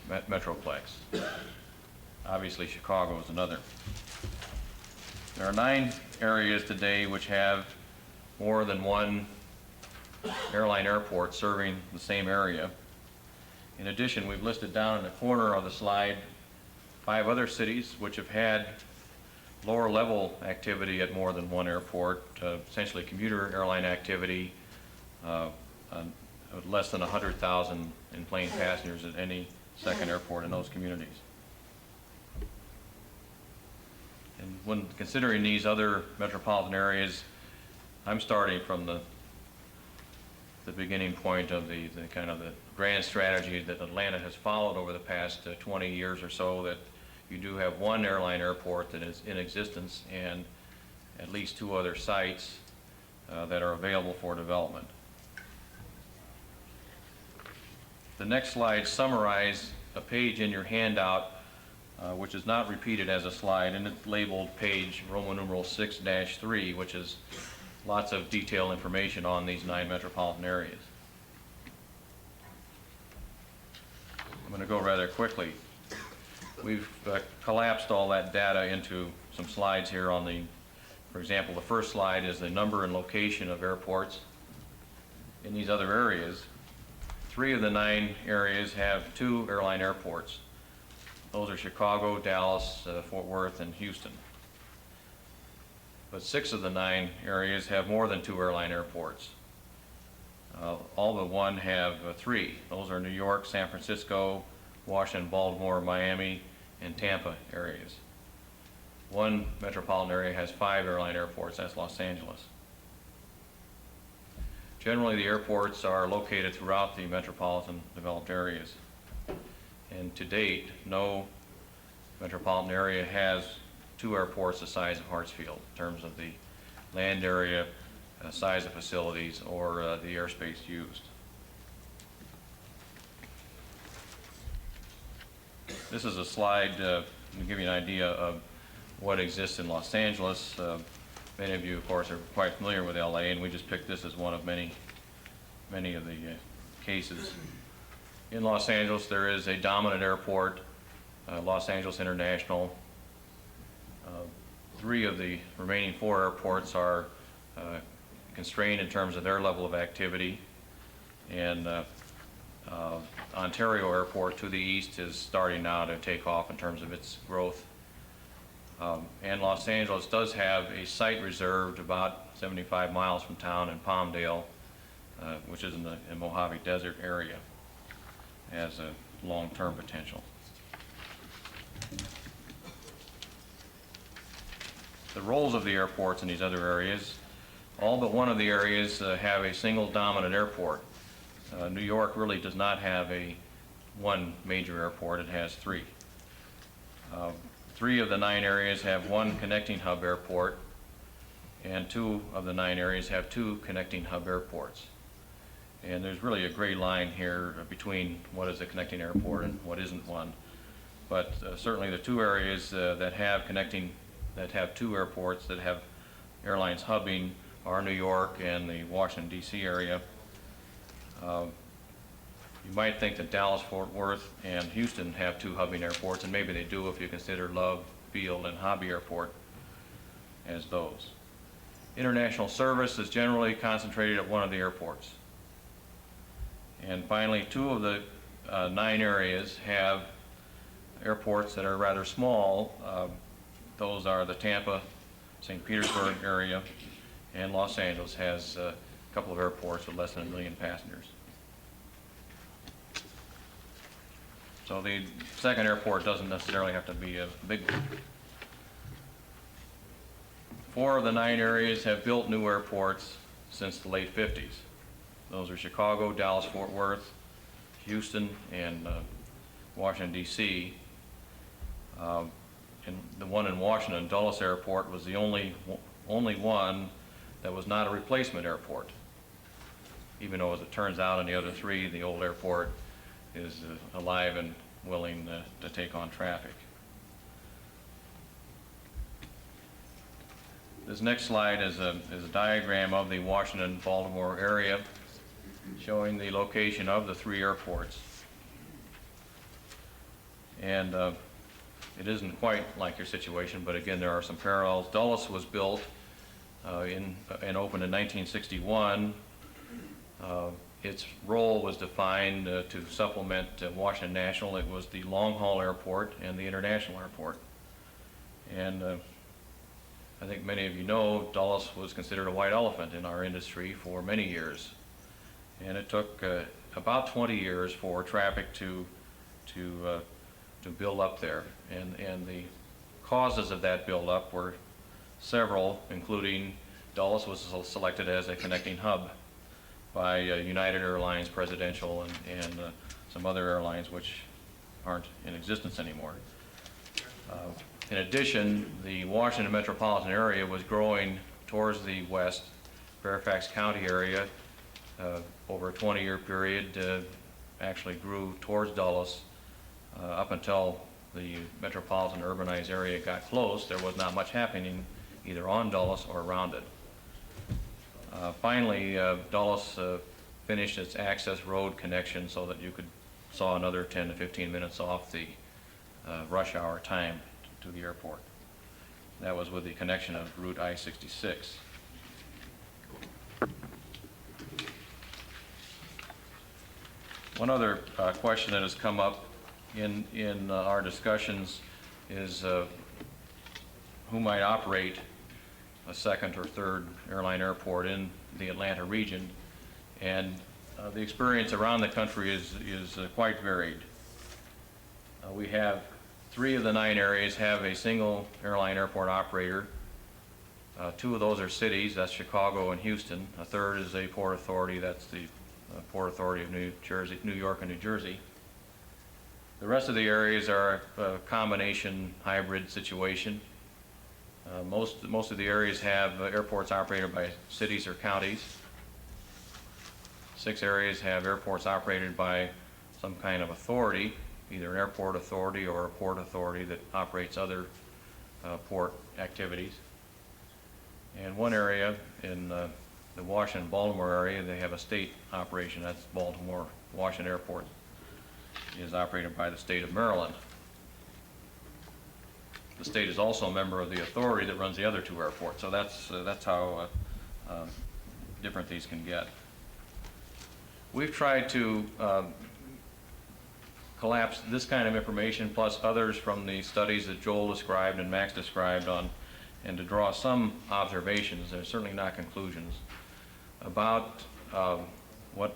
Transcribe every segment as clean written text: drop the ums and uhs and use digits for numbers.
metroplex. Obviously, Chicago is another. There are 9 areas today which have more than one airline airport serving the same area. In addition, we've listed down in the corner of the slide 5 other cities which have had lower level activity at more than one airport, essentially commuter airline activity, less than 100,000 in plane passengers at any second airport in those communities. And when considering these other metropolitan areas, I'm starting from the beginning point of the kind of the grand strategy that Atlanta has followed over the past 20 years or so, that you do have one airline airport that is in existence and at least 2 other sites that are available for development. The next slide summarizes a page in your handout which is not repeated as a slide, and it's labeled page Roman numeral 6-3, which is lots of detailed information on these 9 metropolitan areas. I'm going to go rather quickly. We've collapsed all that data into some slides here on the, for example, the first slide is the number and location of airports in these other areas. 3 of the 9 areas have 2 airline airports. Those are Chicago, Dallas, Fort Worth, and Houston. But 6 of the 9 areas have more than 2 airline airports. All but 1 have 3. Those are New York, San Francisco, Washington, Baltimore, Miami, and Tampa areas. 1 metropolitan area has 5 airline airports, that's Los Angeles. Generally, the airports are located throughout the metropolitan developed areas. And to date, no metropolitan area has 2 airports the size of Hartsfield in terms of the land area, size of facilities, or the airspace used. This is a slide to give you an idea of what exists in Los Angeles. Many of you, of course, are quite familiar with LA, and we just picked this as one of many of the cases. In Los Angeles, there is a dominant airport, Los Angeles International. 3 of the remaining 4 airports are constrained in terms of their level of activity, and Ontario Airport to the east is starting now to take off in terms of its growth. And Los Angeles does have a site reserved about 75 miles from town in Palmdale, which is in the Mojave Desert area, as a long-term potential. The roles of the airports in these other areas, all but 1 of the areas have a single dominant airport. New York really does not have one major airport, it has 3. 3 of the 9 areas have 1 connecting hub airport, and 2 of the 9 areas have 2 connecting hub airports. And there's really a gray line here between what is a connecting airport and what isn't one. But certainly the 2 areas that have 2 airports that have airlines hubbing are New York and the Washington, D.C. area. You might think that Dallas, Fort Worth, and Houston have 2 hubbing airports, and maybe they do if you consider Love Field and Hobby Airport as those. International service is generally concentrated at 1 of the airports. And finally, 2 of the 9 areas have airports that are rather small. Those are the Tampa, St. Petersburg area, and Los Angeles has a couple of airports with less than 1 million passengers. So the second airport doesn't necessarily have to be a big one. 4 of the 9 areas have built new airports since the late 50s. Those are Chicago, Dallas, Fort Worth, Houston, and Washington, D.C. And the one in Washington, Dulles Airport, was the only one that was not a replacement airport. Even though, as it turns out, in the other 3, the old airport is alive and willing to take on traffic. This next slide is a diagram of the Washington-Baltimore area showing the location of the 3 airports. And it isn't quite like your situation, but again, there are some parallels. Dulles was built and opened in 1961. Its role was defined to supplement Washington National. It was the long-haul airport and the international airport. And I think many of you know Dulles was considered a white elephant in our industry for many years. And it took about 20 years for traffic to build up there. And the causes of that buildup were several, including Dulles was selected as a connecting hub by United Airlines, Presidential, and some other airlines which aren't in existence anymore. In addition, the Washington metropolitan area was growing towards the west. Fairfax County area, over a 20-year period, actually grew towards Dulles. Up until the metropolitan urbanized area got close, there was not much happening either on Dulles or around it. Finally, Dulles finished its access road connection so that you saw another 10 to 15 minutes off the rush hour time to the airport. That was with the connection of Route I-66. One other question that has come up in our discussions is who might operate a second or third airline airport in the Atlanta region, and the experience around the country is quite varied. We have 3 of the 9 areas have a single airline airport operator. 2 of those are cities, that's Chicago and Houston. A third is a port authority, that's the Port Authority of New York and New Jersey. The rest of the areas are a combination hybrid situation. Most of the areas have airports operated by cities or counties. 6 areas have airports operated by some kind of authority, either an airport authority or a port authority that operates other port activities. And 1 area in the Washington-Baltimore area, they have a state operation. That's Baltimore Washington Airport is operated by the state of Maryland. The state is also a member of the authority that runs the other 2 airports. So that's how different these can get. We've tried to collapse this kind of information plus others from the studies that Joel described and Max described and to draw some observations, they're certainly not conclusions, about what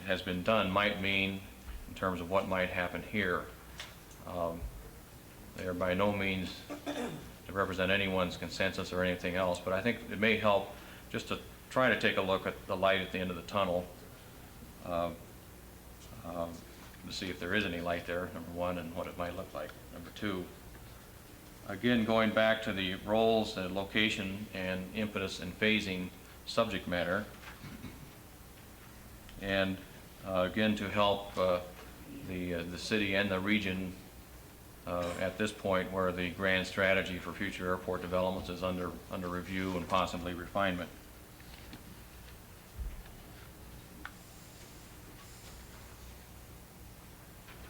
has been done might mean in terms of what might happen here. They are by no means to represent anyone's consensus or anything else, but I think it may help just to try to take a look at the light at the end of the tunnel to see if there is any light there, number 1, and what it might look like, number 2. Again, going back to the roles, location, and impetus and phasing subject matter, and again to help the city and the region at this point where the grand strategy for future airport developments is under review and possibly refinement.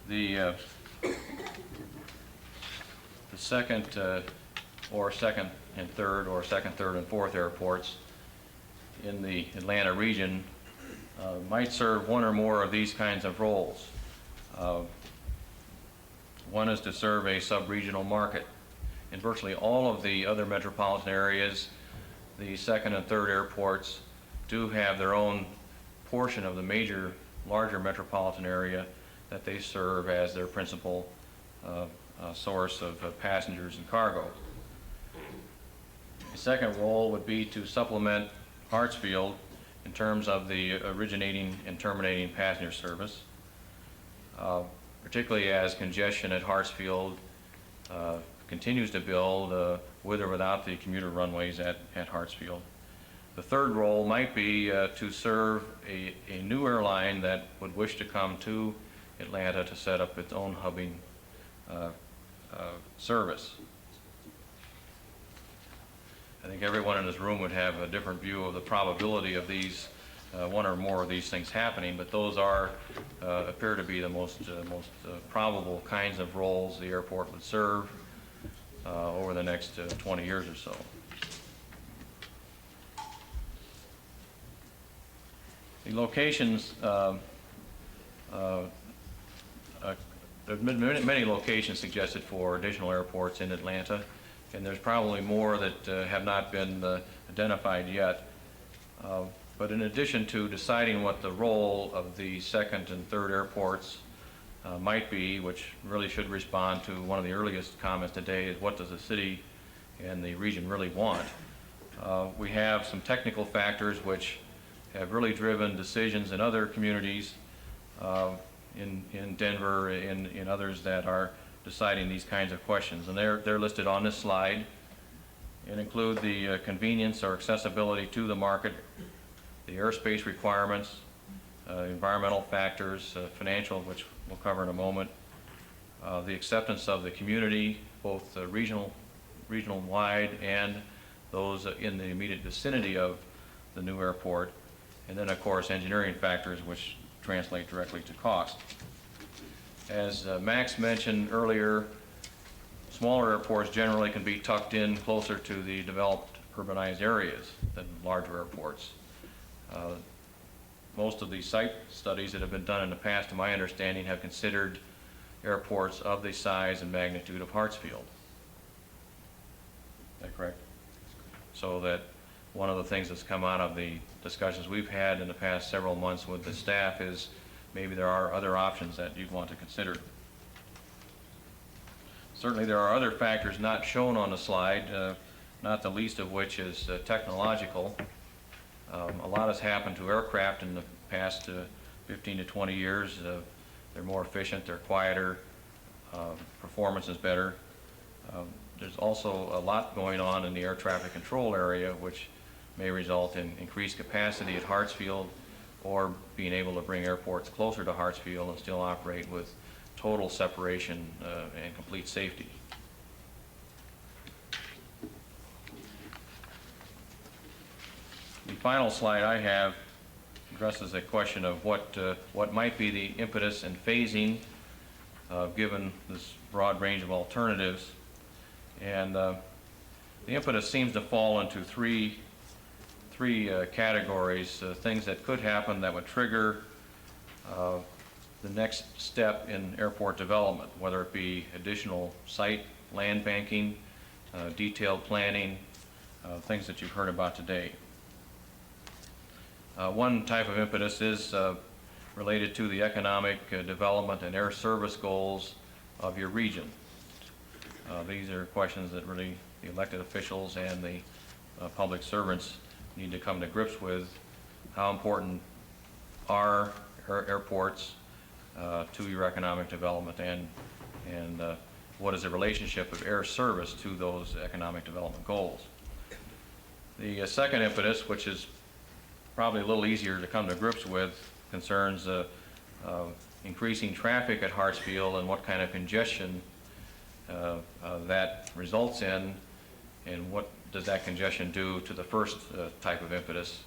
The second or second and third or second, third, and fourth airports in the Atlanta region might serve 1 or more of these kinds of roles. One is to serve a sub-regional market. In virtually all of the other metropolitan areas, the second and third airports do have their own portion of the major, larger metropolitan area that they serve as their principal source of passengers and cargo. The second role would be to supplement Hartsfield in terms of the originating and terminating passenger service, particularly as congestion at Hartsfield continues to build with or without the commuter runways at Hartsfield. The third role might be to serve a new airline that would wish to come to Atlanta to set up its own hubbing service. I think everyone in this room would have a different view of the probability of these one or more of these things happening, but those are appear to be the most probable kinds of roles the airport would serve over the next 20 years or so. The locations, there have been many locations suggested for additional airports in Atlanta, and there's probably more that have not been identified yet. But in addition to deciding what the role of the second and third airports might be, which really should respond to one of the earliest comments today, is what does the city and the region really want? We have some technical factors which have really driven decisions in other communities, in Denver, in others that are deciding these kinds of questions. And they're listed on this slide, and include the convenience or accessibility to the market, the airspace requirements, environmental factors, financial, which we'll cover in a moment, the acceptance of the community, both regional-wide and those in the immediate vicinity of the new airport, and then, of course, engineering factors, which translate directly to cost. As Max mentioned earlier, smaller airports generally can be tucked in closer to the developed urbanized areas than larger airports. Most of the site studies that have been done in the past, to my understanding, have considered airports of the size and magnitude of Hartsfield. Is that correct? So that one of the things that's come out of the discussions we've had in the past several months with the staff is maybe there are other options that you'd want to consider. Certainly there are other factors not shown on the slide, not the least of which is technological. A lot has happened to aircraft in the past 15 to 20 years. They're more efficient, they're quieter, performance is better. There's also a lot going on in the air traffic control area, which may result in increased capacity at Hartsfield, or being able to bring airports closer to Hartsfield and still operate with total separation and complete safety. The final slide I have addresses a question of what might be the impetus and phasing given this broad range of alternatives. And the impetus seems to fall into three categories, things that could happen that would trigger the next step in airport development, whether it be additional site land banking, detailed planning, things that you've heard about today. One type of impetus is related to the economic development and air service goals of your region. These are questions that really the elected officials and the public servants need to come to grips with. How important are airports to your economic development, and what is the relationship of air service to those economic development goals? The second impetus, which is probably a little easier to come to grips with, concerns increasing traffic at Hartsfield and what kind of congestion that results in, and what does that congestion do to the first type of impetus,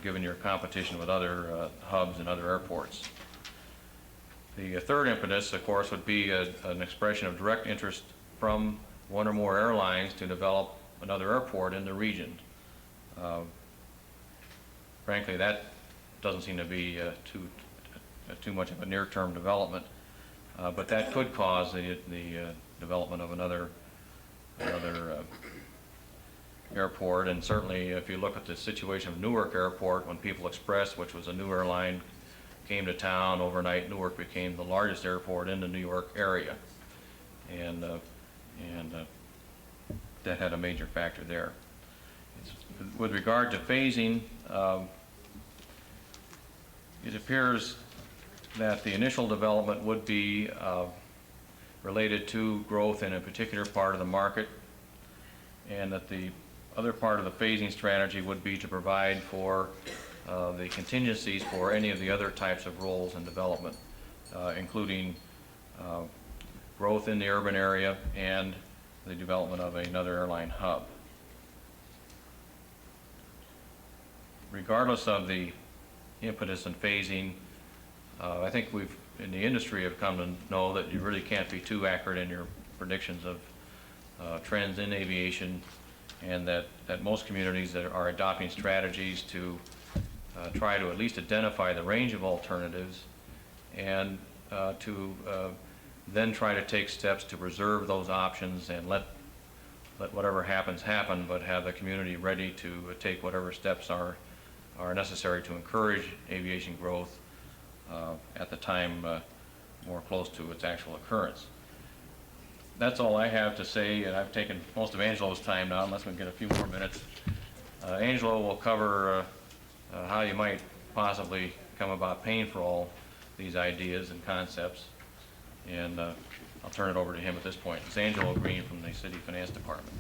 given your competition with other hubs and other airports. The third impetus, of course, would be an expression of direct interest from one or more airlines to develop another airport in the region. Frankly, that doesn't seem to be too much of a near-term development, but that could cause the development of another airport. And certainly, if you look at the situation of Newark Airport, when People Express, which was a new airline, came to town overnight, Newark became the largest airport in the New York area, and that had a major factor there. With regard to phasing, it appears that the initial development would be related to growth in a particular part of the market, and that the other part of the phasing strategy would be to provide for the contingencies for any of the other types of roles in development, including growth in the urban area and the development of another airline hub. Regardless of the impetus and phasing. I think we've, in the industry, have come to know that you really can't be too accurate in your predictions of trends in aviation, and that most communities that are adopting strategies to try to at least identify the range of alternatives and to then try to take steps to preserve those options and let whatever happens happen, but have the community ready to take whatever steps are necessary to encourage aviation growth at the time more close to its actual occurrence. That's all I have to say, and I've taken most of Angelo's time now, unless we can get a few more minutes. Angelo will cover how you might possibly come about paying for all these ideas and concepts, and I'll turn it over to him at this point. It's Angelo Green from the City Finance Department.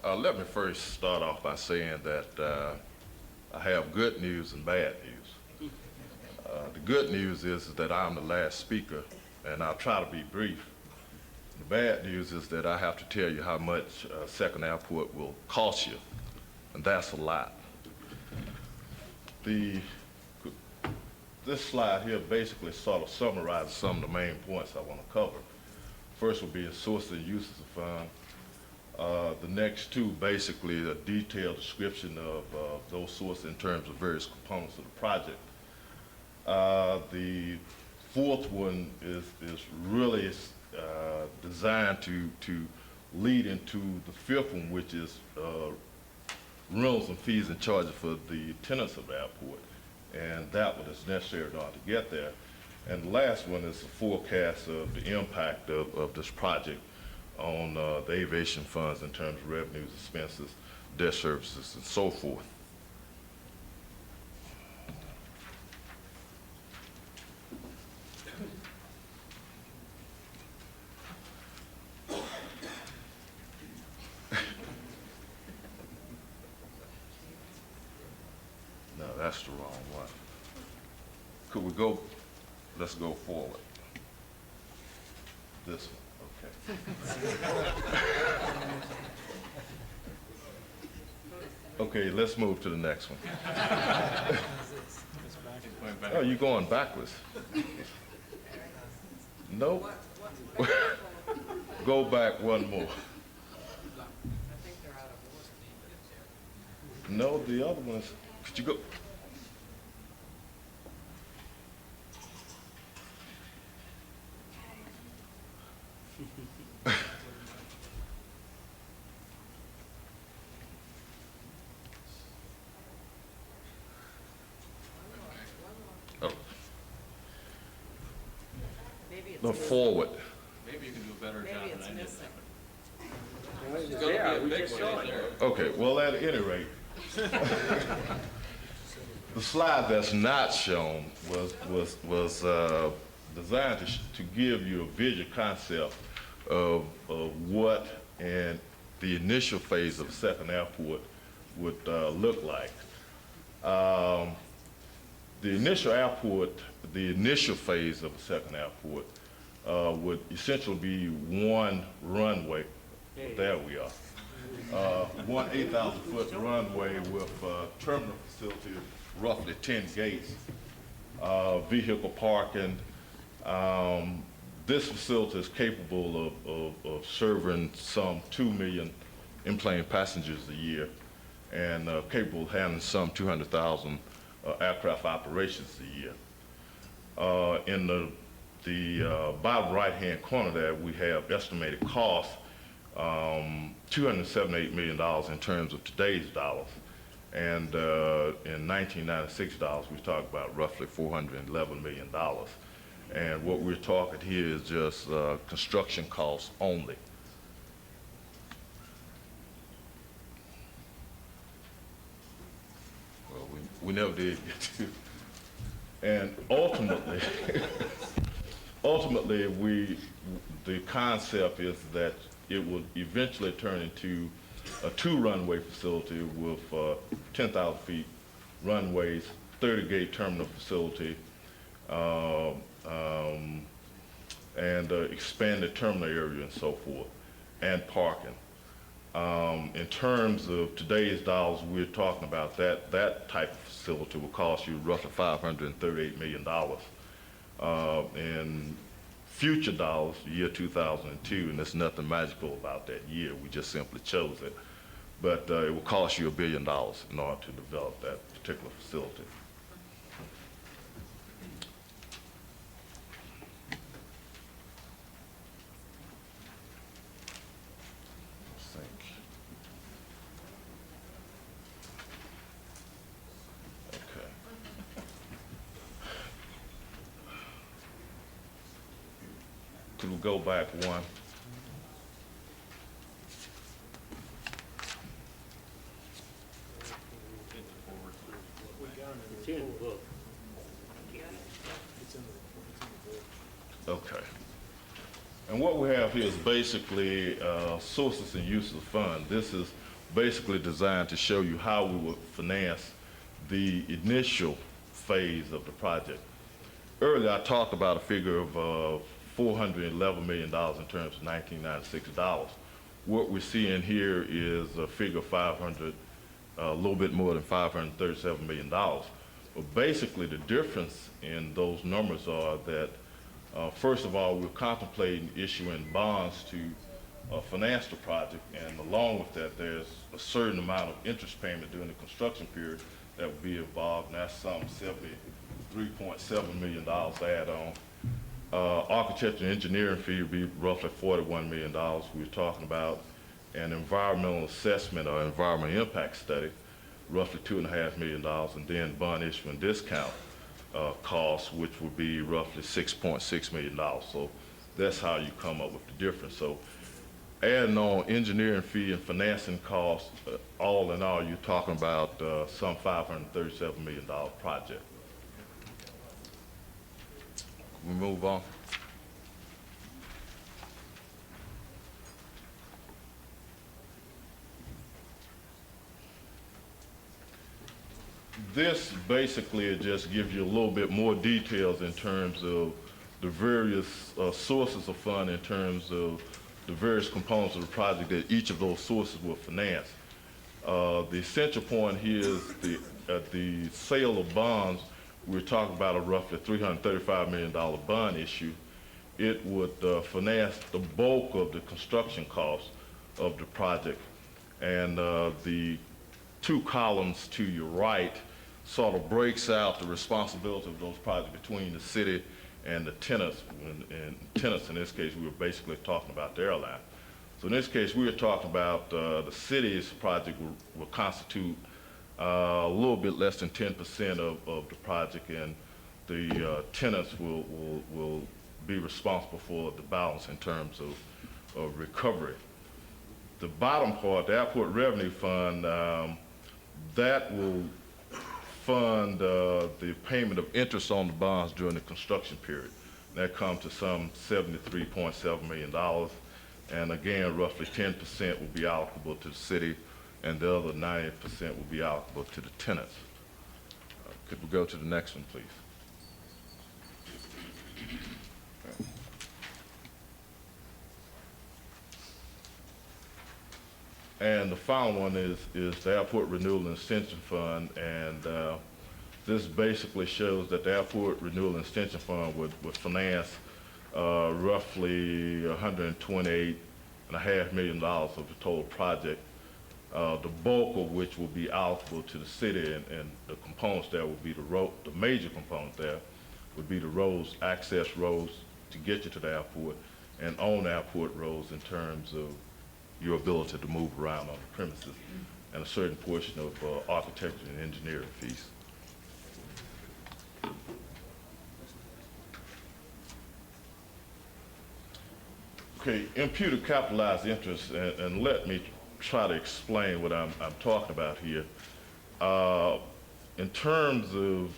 Let me first start off by saying that I have good news and bad news. The good news is that I'm the last speaker, and I'll try to be brief. The bad news is that I have to tell you how much Second Airport will cost you, and that's a lot. This slide here basically sort of summarizes some of the main points I want to cover. First will be the sources and uses of funds. The next two, basically, a detailed description of those sources in terms of various components of the project. The fourth one is really designed to lead into the fifth one, which is rentals and fees and charges for the tenants of the airport, and that one is necessary in order to get there. And the last one is the forecast of the impact of this project on the aviation funds in terms of revenues, expenses, debt services, and so forth. No, that's the wrong one. Could we go, let's go forward. This one. Okay, let's move to the next one. Oh, you're going backwards. No. Go back one more. No, the other ones. Could you go? No, forward. Maybe you can do a better job than I did. It's gonna be a big one there. Okay, well, at any rate, the slide that's not shown was designed to give you a visual concept of what and the initial phase of Second Airport would look like. The initial phase of the Second Airport would essentially be one runway. There we are. One 8,000-foot runway with terminal facility, roughly 10 gates, vehicle parking. This facility is capable of serving some 2 million in-plane passengers a year, and capable of handling some 200,000 aircraft operations a year. In the bottom right-hand corner there, we have estimated costs, $278 million in terms of today's dollars. And in 1996 dollars, we talk about roughly $411 million. And what we're talking here is just construction costs only. Well, we never did get to. And ultimately, the concept is that it will eventually turn into a 2-runway facility with 10,000 feet runways, 30-gate terminal facility, uh, and expanded terminal area and so forth, and parking. In terms of today's dollars, we're talking about that type of facility will cost you roughly $538 million. In future dollars, year 2002, and there's nothing magical about that year, we just simply chose it, but it will cost you $1 billion in order to develop that particular facility. Could we go back one? It's in the book. Okay. And what we have here is basically sources and uses of funds. This is basically designed to show you how we would finance the initial phase of the project. Earlier, I talked about a figure of $411 million in terms of 1996 dollars. What we're seeing here is a figure of a little bit more than $537 million. But basically, the difference in those numbers are that, first of all, we're contemplating issuing bonds to finance the project, and along with that, there's a certain amount of interest payment during the construction period that will be involved, and that's some $73.7 million add on. Architecture and engineering fee would be roughly $41 million. We're talking about an environmental assessment or environmental impact study, roughly $2.5 million, and then bond issuance discount costs, which would be roughly $6.6 million. So that's how you come up with the difference. So adding on engineering fee and financing costs, all in all, you're talking about some $537 million project. We move on. This basically just gives you a little bit more details in terms of the various sources of fund, in terms of the various components of the project that each of those sources will finance. The essential point here is the sale of bonds. We're talking about a roughly $335 million bond issue. It would finance the bulk of the construction costs of the project. And the two columns to your right sort of breaks out the responsibility of those projects between the city and the tenants. And tenants, in this case, we were basically talking about the airline. So in this case, we were talking about the city's project will constitute a little bit less than 10% of the project, and the tenants will be responsible for the balance in terms of recovery. The bottom part, the airport revenue fund, that will fund the payment of interest on the bonds during the construction period. That comes to some $73.7 million, and again, roughly 10% will be allocable to the city, and the other 90% will be allocable to the tenants. Could we go to the next one, please? And the final one is the Airport Renewal and Extension Fund, and this basically shows that the Airport Renewal and Extension Fund would finance roughly $128.5 million of the total project, the bulk of which will be allocable to the city, and the components there will be the major component there would be the roads, access roads to get you to the airport, and on airport roads in terms of your ability to move around on the premises, and a certain portion of architecture and engineering fees. Okay, imputed capitalized interest, and let me try to explain what I'm talking about here. In terms of,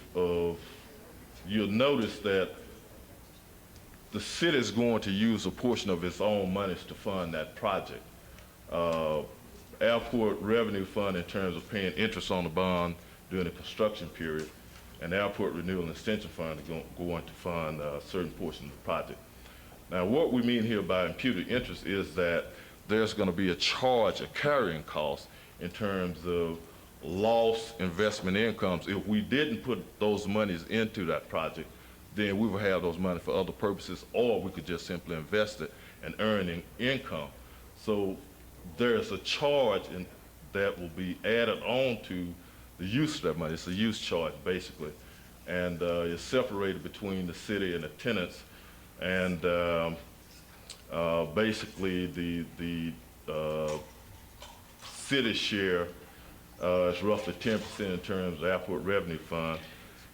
you'll notice that the city is going to use a portion of its own monies to fund that project. Airport revenue fund in terms of paying interest on the bond during the construction period, and the Airport Renewal and Extension Fund are going to fund a certain portion of the project. Now, what we mean here by imputed interest is that there's going to be a charge, a carrying cost, in terms of lost investment incomes. If we didn't put those monies into that project, then we would have those money for other purposes, or we could just simply invest it and earn income. So there's a charge that will be added on to the use of that money. It's a use charge, basically, and it's separated between the city and the tenants, and basically the city share is roughly 10% in terms of airport revenue fund,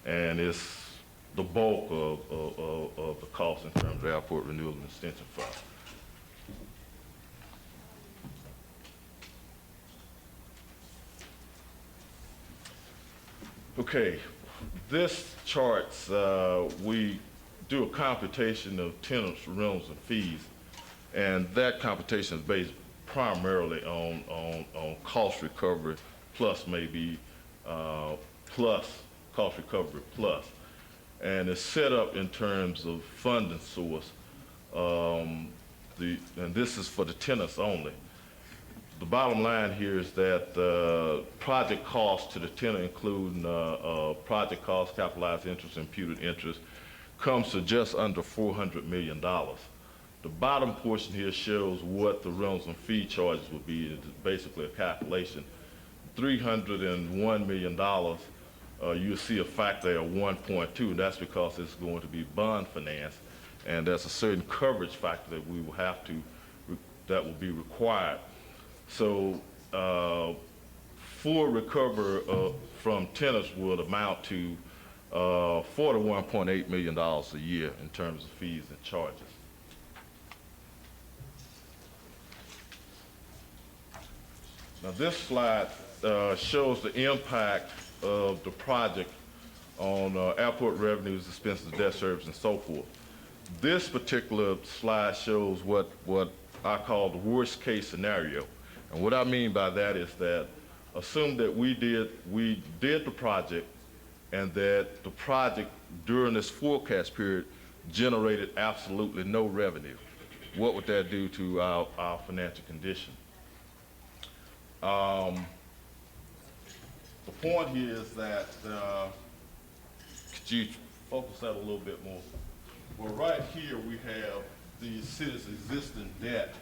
and it's the bulk of the cost in terms of airport renewal and extension fund. Okay, this charts, we do a computation of tenants, rentals, and fees, and that computation is based primarily on cost recovery plus maybe plus cost recovery plus, and it's set up in terms of funding source. And this is for the tenants only. The bottom line here is that project costs to the tenant, including project costs, capitalized interest, imputed interest, comes to just under $400 million. The bottom portion here shows what the rentals and fee charges would be. It's basically a calculation. $301 million, you'll see a factor of 1.2, and that's because it's going to be bond finance, and there's a certain coverage factor that we will have to, that will be required. So full recovery from tenants would amount to $41.8 million a year in terms of fees and charges. Now this slide shows the impact of the project on airport revenues, expenses, debt service, and so forth. This particular slide shows what I call the worst case scenario. And what I mean by that is that assume that we did the project, and that the project during this forecast period generated absolutely no revenue. What would that do to our financial condition? The point here is that, could you focus that a little bit more? Well, right here we have the city's existing debt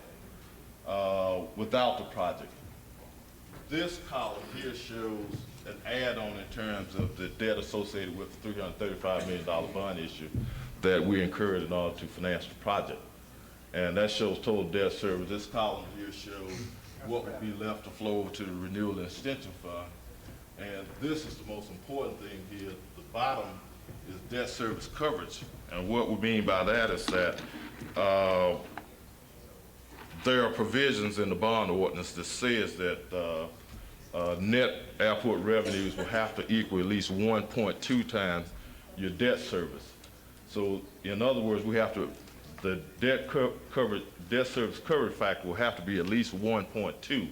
without the project. This column here shows an add-on in terms of the debt associated with the $335 million bond issue that we incurred in order to finance the project. And that shows total debt service. This column here shows what would be left to flow over to the renewal and extension fund. And this is the most important thing here. The bottom is debt service coverage. And what we mean by that is that there are provisions in the bond ordinance that says that net airport revenues will have to equal at least 1.2 times your debt service. So in other words, we have to, the debt service coverage factor will have to be at least 1.2.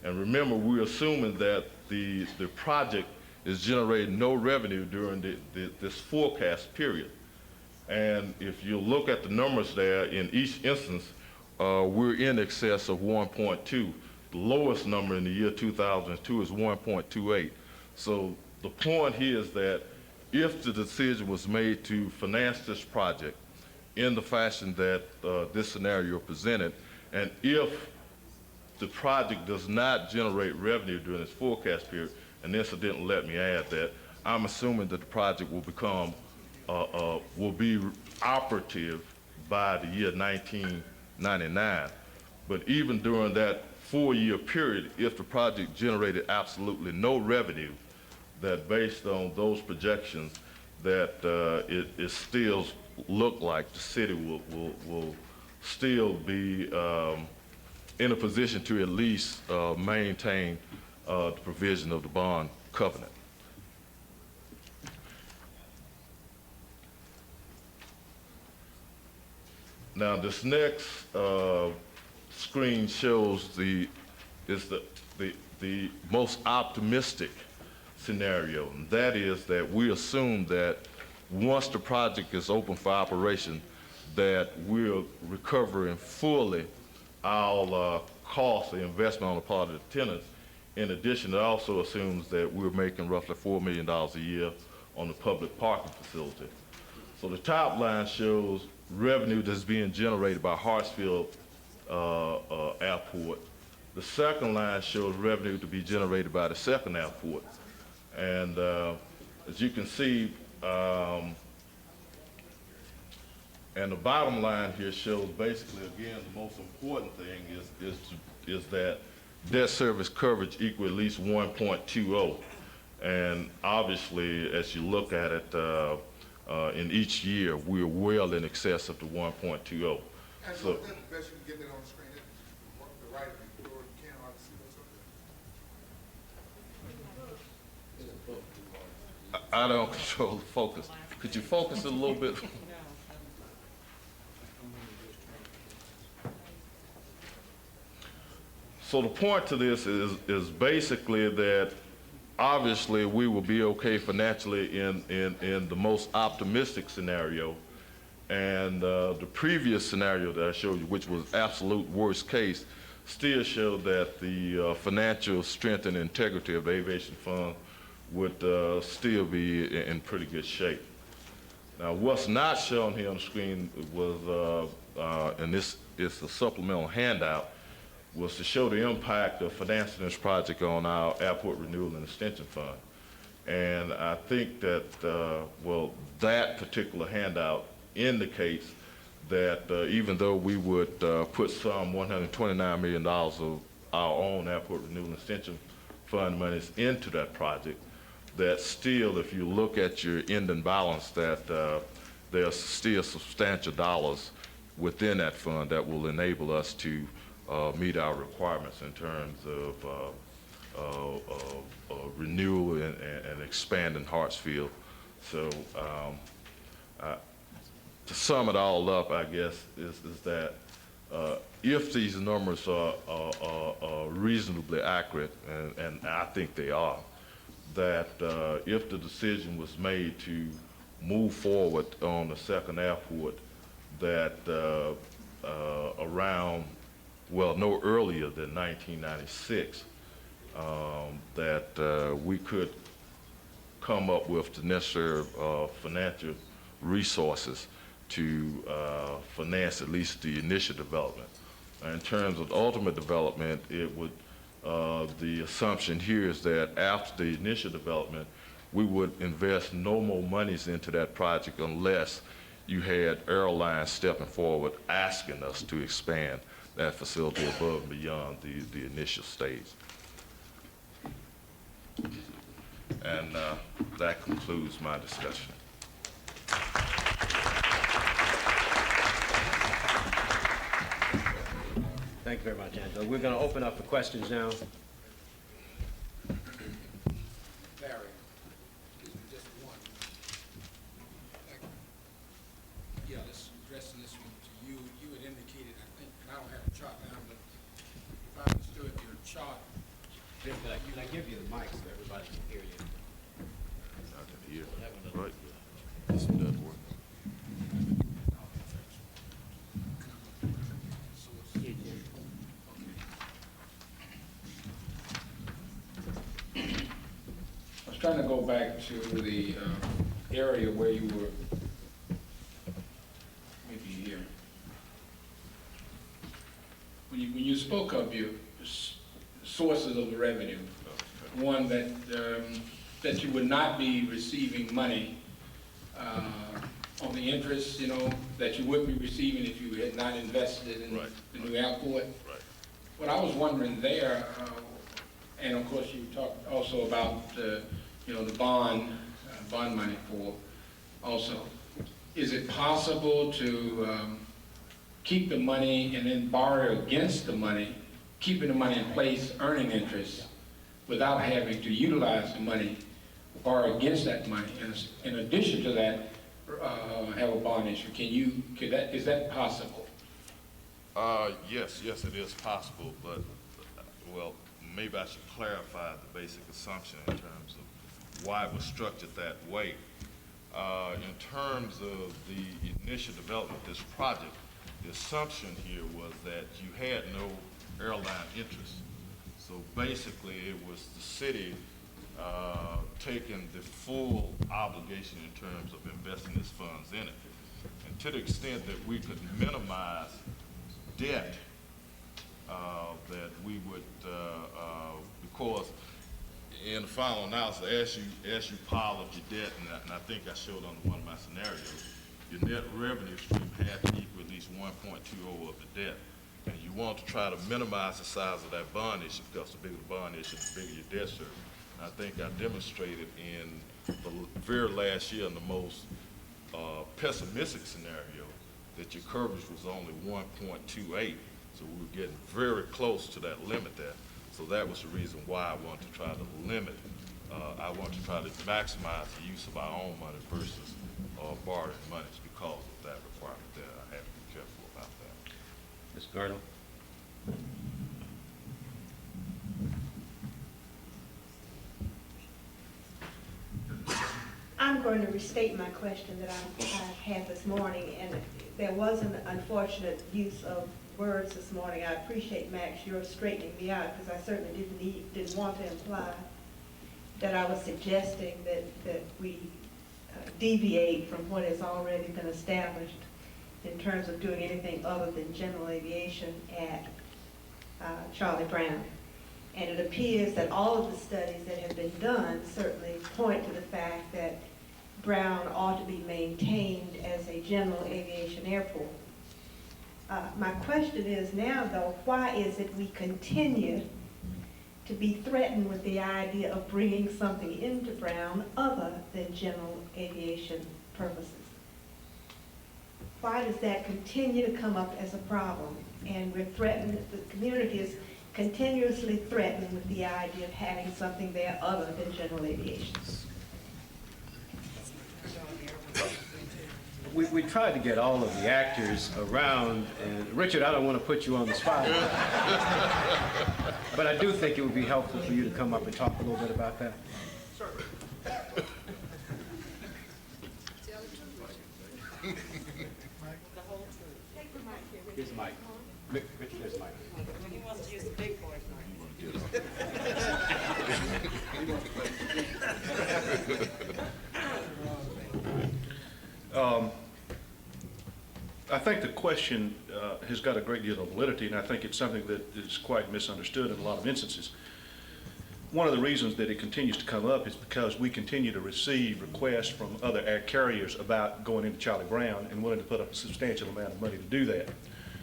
And remember, we're assuming that the project is generating no revenue during this forecast period. And if you look at the numbers there, in each instance, we're in excess of 1.2. The lowest number in the year 2002 is 1.28. So the point here is that if the decision was made to finance this project in the fashion that this scenario presented, and if the project does not generate revenue during this forecast period, and incidentally, let me add that I'm assuming that the project will become, will be operative by the year 1999. But even during that 4-year period, if the project generated absolutely no revenue, that based on those projections, that it still look like the city will still be in a position to at least maintain the provision of the bond covenant. Now this next screen shows the most optimistic scenario. And that is that we assume that once the project is open for operation, that we're recovering fully our cost of investment on the part of the tenants. In addition, it also assumes that we're making roughly $4 million a year on the public parking facility. So the top line shows revenue that's being generated by Hartsfield Airport. The second line shows revenue to be generated by the second airport. And as you can see, and the bottom line here shows basically, again, the most important thing is that debt service coverage equal at least 1.20. And obviously, as you look at it, in each year, we're well in excess of the 1.20. And So, that's the best you can get that on the screen. The right, you can't hardly see what's up there. I don't control the focus. Could you focus it a little bit? So the point to this is basically that obviously we will be okay financially in the most optimistic scenario. And the previous scenario that I showed you, which was absolute worst case, still showed that the financial strength and integrity of the aviation fund would still be in pretty good shape. Now, what's not shown here on the screen was, and this is a supplemental handout, was to show the impact of financing this project on our airport renewal and extension fund. And I think that, well, that particular handout indicates that even though we would put some $129 million of our own airport renewal and extension fund monies into that project, that still, if you look at your ending balance, that there's still substantial dollars within that fund that will enable us to meet our requirements in terms of renewal and expanding Hartsfield. So to sum it all up, I guess, is that if these numbers are reasonably accurate, and I think they are, that if the decision was made to move forward on the second airport, that around, well, no earlier than 1996, that we could come up with the necessary financial resources to finance at least the initial development. In terms of ultimate development, it would, the assumption here is that after the initial development, we would invest no more monies into that project unless you had airlines stepping forward asking us to expand that facility above and beyond the initial stage. And that concludes my discussion. Thank you very much, Angela. We're going to open up for questions now. Larry, just one. Yeah, let's addressing this one to you. You had indicated, I think, and I don't have the chart now, but if I understood your chart. Can I give you the mic so everybody can hear you? I can hear. Right. This doesn't work. I was trying to go back to the area where you were, maybe here. When you spoke of your sources of the revenue, one that that you would not be receiving money on the interest, that you would be receiving if you had not invested in the new airport. Right. What I was wondering there, and of course you talked also about the bond money for also. Is it possible to keep the money and then borrow against the money, keeping the money in place, earning interest, without having to utilize the money, borrow against that money, and in addition to that, have a bond issue? Is that possible? Yes, it is possible, but, well, maybe I should clarify the basic assumption in terms of why it was structured that way. In terms of the initial development of this project, the assumption here was that you had no airline interest. So basically, it was the city taking the full obligation in terms of investing its funds in it. And to the extent that we could minimize debt, that we would, because in the final analysis, as you pile up your debt, and I think I showed on one of my scenarios, your net revenue stream had to equal at least 1.20 of the debt. And you want to try to minimize the size of that bond issue, because the bigger the bond issue, the bigger your debt service. I think I demonstrated in the very last year in the most pessimistic scenario that your coverage was only 1.28. So we were getting very close to that limit there. So that was the reason why I wanted to try to limit, I wanted to try to maximize the use of our own money versus borrowing money because of that requirement there. I have to be careful about that. Ms. Girdle? I'm going to restate my question that I had this morning, and there was an unfortunate use of words this morning. I appreciate, Max, your straightening me out, because I certainly didn't want to imply that I was suggesting that we deviate from what has already been established in terms of doing anything other than general aviation at Charlie Brown. And it appears that all of the studies that have been done certainly point to the fact that Brown ought to be maintained as a general aviation airport. My question is now, though, why is it we continue to be threatened with the idea of bringing something into Brown other than general aviation purposes? Why does that continue to come up as a problem? And we're threatened, the community is continuously threatened with the idea of having something there other than general aviation. We tried to get all of the actors around, and Richard, I don't want to put you on the spot, but I do think it would be helpful for you to come up and talk a little bit about that. Here's the mic. Richard, here's the mic. He wants to use the big boy. I think the question has got a great deal of validity, and I think it's something that is quite misunderstood in a lot of instances. One of the reasons that it continues to come up is because we continue to receive requests from other air carriers about going into Charlie Brown and willing to put up a substantial amount of money to do that.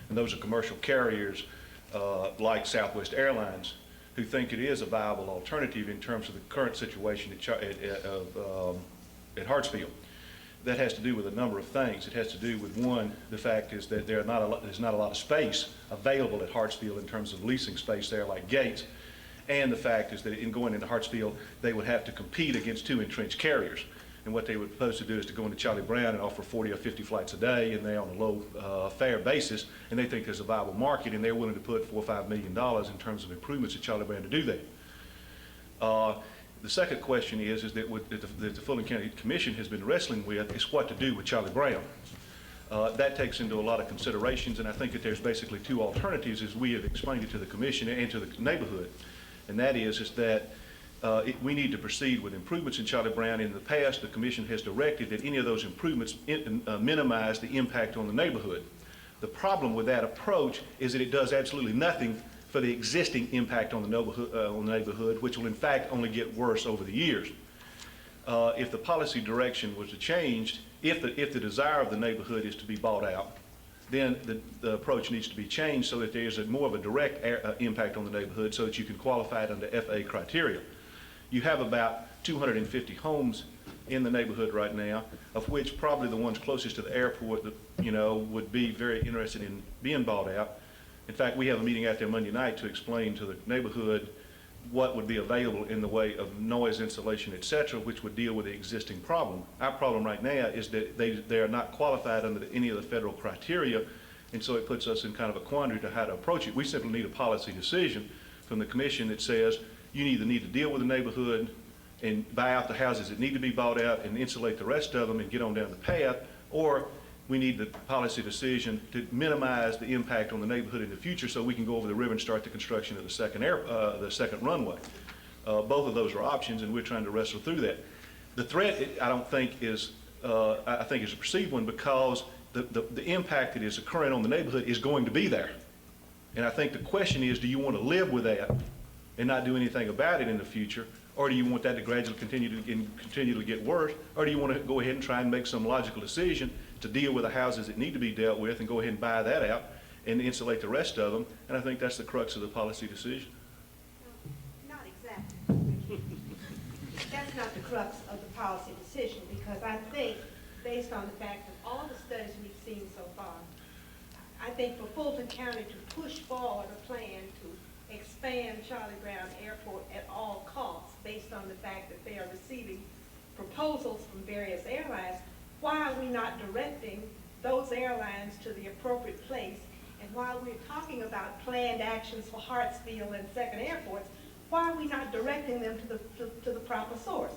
And those are commercial carriers like Southwest Airlines, who think it is a viable alternative in terms of the current situation at Hartsfield. That has to do with a number of things. It has to do with, one, the fact is that there's not a lot of space available at Hartsfield in terms of leasing space there like gates. And the fact is that in going into Hartsfield, they would have to compete against two entrenched carriers. And what they would propose to do is to go into Charlie Brown and offer 40 or 50 flights a day, and they're on a low fare basis, and they think there's a viable market, and they're willing to put $4 or $5 million in terms of improvements at Charlie Brown to do that. The second question is that what the Fulton County Commission has been wrestling with is what to do with Charlie Brown. That takes into a lot of considerations, and I think that there's basically two alternatives as we have explained it to the Commission and to the neighborhood. And that is that we need to proceed with improvements in Charlie Brown. In the past, the Commission has directed that any of those improvements minimize the impact on the neighborhood. The problem with that approach is that it does absolutely nothing for the existing impact on the neighborhood, which will in fact only get worse over the years. If the policy direction was to change, if the desire of the neighborhood is to be bought out, then the approach needs to be changed so that there's more of a direct impact on the neighborhood so that you can qualify it under FA criteria. You have about 250 homes in the neighborhood right now, of which probably the ones closest to the airport that, would be very interested in being bought out. In fact, we have a meeting out there Monday night to explain to the neighborhood what would be available in the way of noise insulation, et cetera, which would deal with the existing problem. Our problem right now is that they are not qualified under any of the federal criteria, and so it puts us in kind of a quandary to how to approach it. We simply need a policy decision from the commission that says you either need to deal with the neighborhood and buy out the houses that need to be bought out and insulate the rest of them and get on down the path, or we need the policy decision to minimize the impact on the neighborhood in the future so we can go over the river and start the construction of the second runway. Both of those are options, and we're trying to wrestle through that. The threat, I don't think, is I think is a perceived one, because the impact that is occurring on the neighborhood is going to be there. And I think the question is, do you want to live with that and not do anything about it in the future, or do you want that to gradually continue to get worse, or do you want to go ahead and try and make some logical decision to deal with the houses that need to be dealt with and go ahead and buy that out and insulate the rest of them? And I think that's the crux of the policy decision. Not exactly. That's not the crux of the policy decision, because I think, based on the fact of all the studies we've seen so far, I think for Fulton County to push forward a plan to expand Charlie Brown Airport at all costs, based on the fact that they are receiving proposals from various airlines, why are we not directing those airlines to the appropriate place? And while we're talking about planned actions for Hartsfield and second airports, why are we not directing them to the proper source?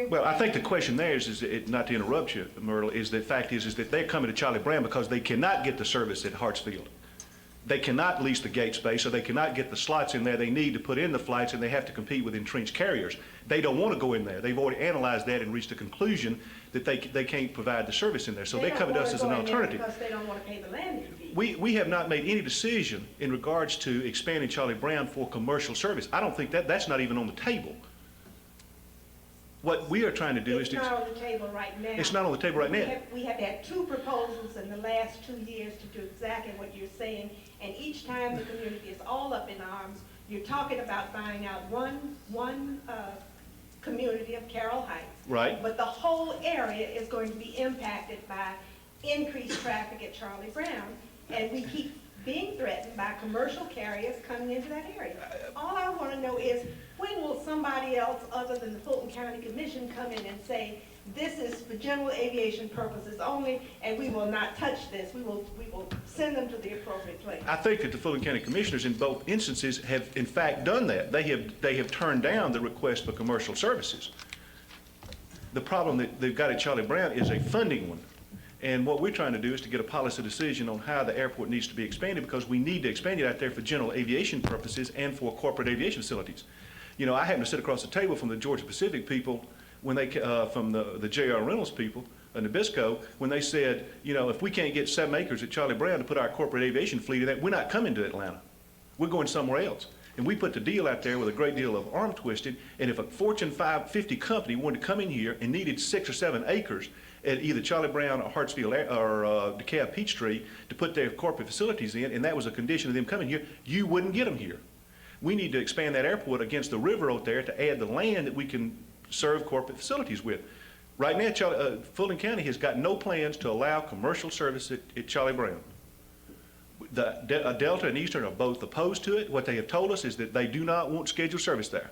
Well, I think the question there is not to interrupt you, Myrtle, is the fact is that they're coming to Charlie Brown because they cannot get the service at Hartsfield. They cannot lease the gate space, so they cannot get the slots in there they need to put in the flights, and they have to compete with entrenched carriers. They don't want to go in there. They've already analyzed that and reached a conclusion that they can't provide the service in there. So they're coming to us as an alternative. Because they don't want to pay the landing fee. We have not made any decision in regards to expanding Charlie Brown for commercial service. I don't think that's not even on the table. What we are trying to do is to... It's not on the table right now. It's not on the table right now. We have had 2 proposals in the last 2 years to do exactly what you're saying, and each time the community is all up in arms. You're talking about buying out one community of Carroll Heights. Right. But the whole area is going to be impacted by increased traffic at Charlie Brown, and we keep being threatened by commercial carriers coming into that area. All I want to know is, when will somebody else other than the Fulton County Commission come in and say, this is for general aviation purposes only, and we will not touch this. We will send them to the appropriate place. I think that the Fulton County Commissioners in both instances have in fact done that. They have turned down the request for commercial services. The problem that they've got at Charlie Brown is a funding one. And what we're trying to do is to get a policy decision on how the airport needs to be expanded, because we need to expand it out there for general aviation purposes and for corporate aviation facilities. You know, I happen to sit across the table from the Georgia Pacific people when they, from the J.R. Reynolds people in Nabisco, when they said, you know, if we can't get 7 acres at Charlie Brown to put our corporate aviation fleet in that, we're not coming to Atlanta. We're going somewhere else. And we put the deal out there with a great deal of arm twisting, and if a Fortune 550 company wanted to come in here and needed 6 or 7 acres at either Charlie Brown or Hartsfield or DeKalb Peachtree to put their corporate facilities in, and that was a condition of them coming here, you wouldn't get them here. We need to expand that airport against the river out there to add the land that we can serve corporate facilities with. Right now, Fulton County has got no plans to allow commercial service at Charlie Brown. Delta and Eastern are both opposed to it. What they have told us is that they do not want scheduled service there.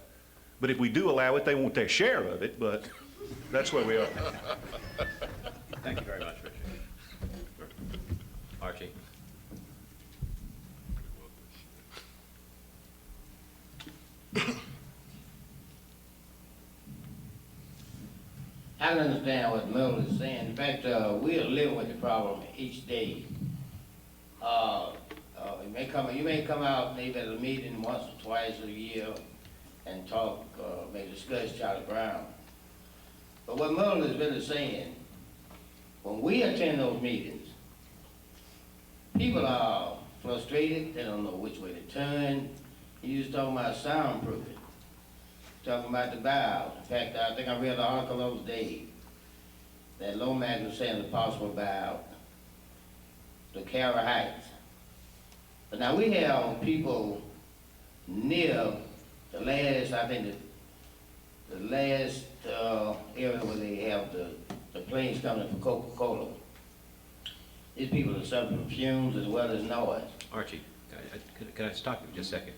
But if we do allow it, they want their share of it, but that's where we are. Thank you very much, Richard. Archie. I can understand what Myrtle is saying. In fact, we are living with the problem each day. You may come out maybe at a meeting once or twice a year and talk, maybe discuss Charlie Brown. But what Myrtle is really saying, when we attend those meetings, people are frustrated. They don't know which way to turn. You was talking about soundproofing, talking about the valves. In fact, I think I read an article the other day that Lomax was saying the possible valve to Carroll Heights. But now we have people near the last, I think the last area where they have the planes coming for Coca-Cola. These people are suffering from fumes as well as noise. Archie, can I stop you for just a second?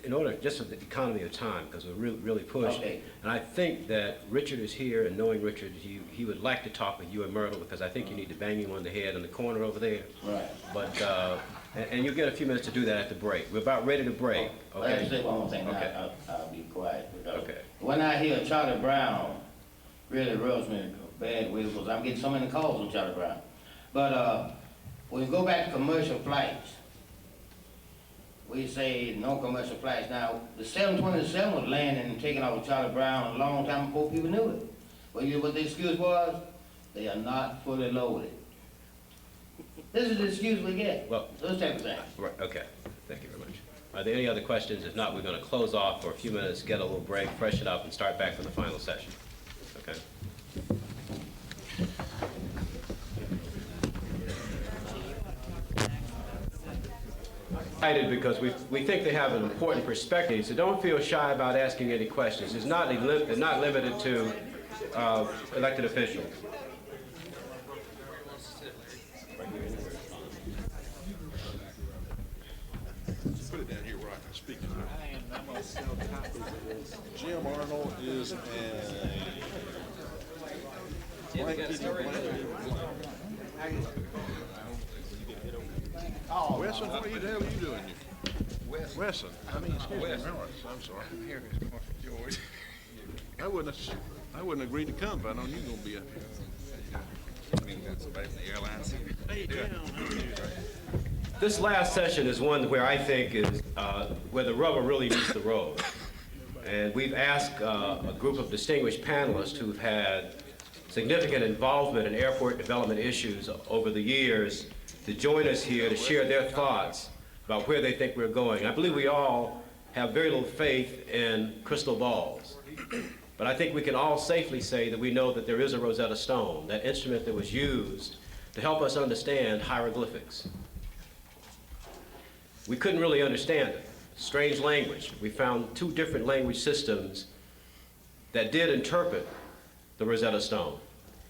In order, just for the economy of time, because we're really pushed. Okay. And I think that Richard is here, and knowing Richard, he would like to talk with you and Myrtle, because I think you need to bang him on the head in the corner over there. Right. But And you'll get a few minutes to do that at the break. We're about ready to break, Well, I have to okay? say one more thing, Okay. I'll be quiet. Because Okay. when I hear Charlie Brown, really rubs me in a bad way because I'm getting so many calls on Charlie Brown. But when you go back to commercial flights, we say no commercial flights. Now, the 727 was landing and taking off with Charlie Brown a long time before people knew it. But you know what the excuse was? They are not fully loaded. This is the excuse we get, Well- those type of things. Right, okay. Thank you very much. Are there any other questions? If not, we're going to close off for a few minutes, get a little break, freshen up, and start back for the final session. Okay? Excited because we think they have an important perspective, so don't feel shy about asking any questions. It's not limited to elected officials. Put it down here where I can speak to it. Jim Arnold is a blankety blank. Wesson, what the hell are you doing here? Wesson, I mean, excuse me, Norris, I'm sorry. I'm here this morning for George. I wouldn't agree to come if I known you were gonna be up here. I mean, that's about the airlines. Hey, Jim, how are you? This last session is one where I think is where the rubber really meets the road. And we've asked a group of distinguished panelists who've had significant involvement in airport development issues over the years to join us here to share their thoughts about where they think we're going. I believe we all have very little faith in crystal balls. But I think we can all safely say that we know that there is a Rosetta Stone, that instrument that was used to help us understand hieroglyphics. We couldn't really understand it. Strange language. We found two different language systems that did interpret the Rosetta Stone.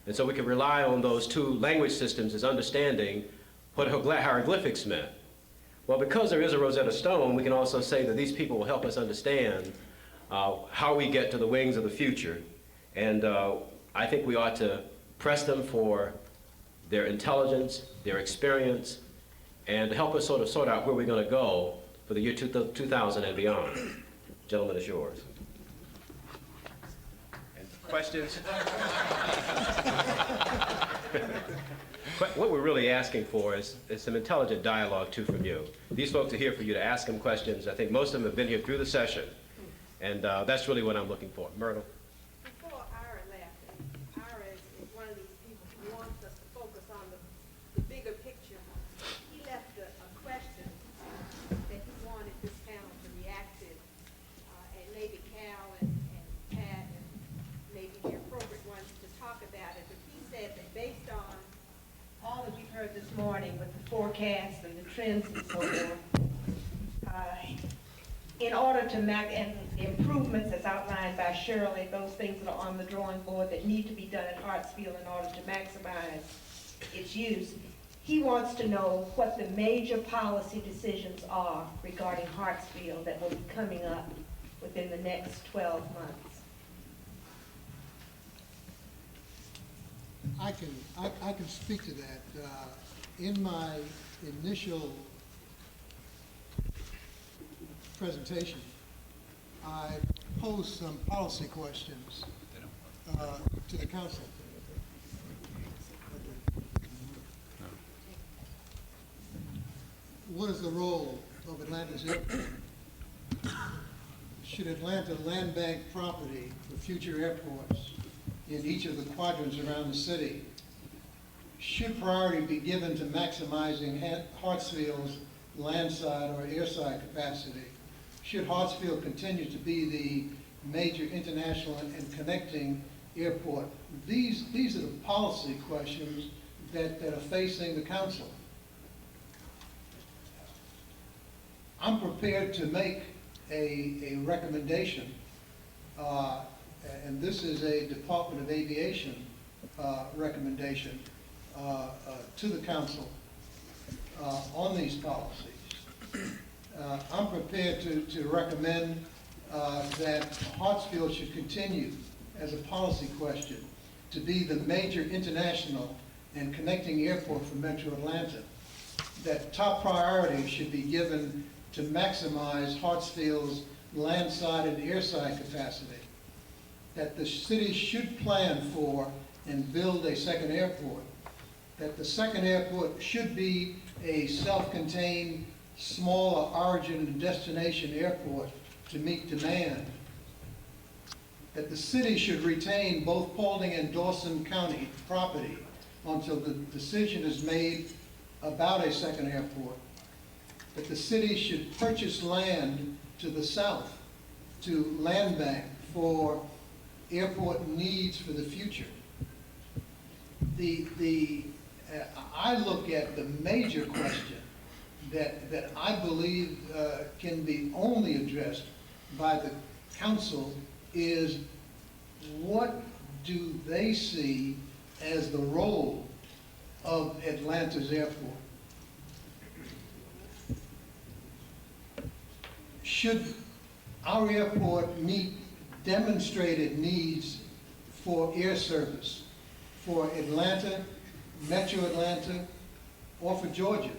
And so we could rely on those two language systems as understanding what hieroglyphics meant. Well, because there is a Rosetta Stone, we can also say that these people will help us understand how we get to the wings of the future. And I think we ought to press them for their intelligence, their experience, and to help us sort out where we're going to go for the year 2000 and beyond. Gentlemen, it's yours. And questions? What we're really asking for is some intelligent dialogue, too, from you. These folks are here for you to ask them questions. I think most of them have been here through the session, and that's really what I'm looking for. Myrtle? Before Ira left, and Ira is one of these people who wants us to focus on the bigger picture. He left a question that he wanted this panel to react to, and maybe Cal and Pat and maybe the appropriate ones to talk about it. But he said that based on all that we've heard this morning with the forecasts and the trends and so forth, in order to and the improvements as outlined by Shirley, those things that are on the drawing board that need to be done at Hartsfield in order to maximize its use, he wants to know what the major policy decisions are regarding Hartsfield that will be coming up within the next 12 months. I can speak to that. In my initial presentation, I posed some policy questions to the council. What is the role of Atlanta's airport? Should Atlanta land bank property for future airports in each of the quadrants around the city? Should priority be given to maximizing Hartsfield's landside or airside capacity? Should Hartsfield continue to be the major international and connecting airport? These are the policy questions that are facing the council. I'm prepared to make a recommendation, and this is a Department of Aviation recommendation to the council on these policies. I'm prepared to recommend that Hartsfield should continue as a policy question to be the major international and connecting airport for Metro Atlanta. that top priority should be given to maximize Hartsfield's landside and airside capacity, that the city should plan for and build a second airport, that the second airport should be a self-contained, smaller origin and destination airport to meet demand, that the city should retain both Paulding and Dawson County property until the decision is made about a second airport, that the city should purchase land to the south to land bank for airport needs for the future. I look at the major question that I believe can be only addressed by the council is, what do they see as the role of Atlanta's airport? Should our airport meet demonstrated needs for air service for Atlanta, Metro Atlanta, or for Georgia?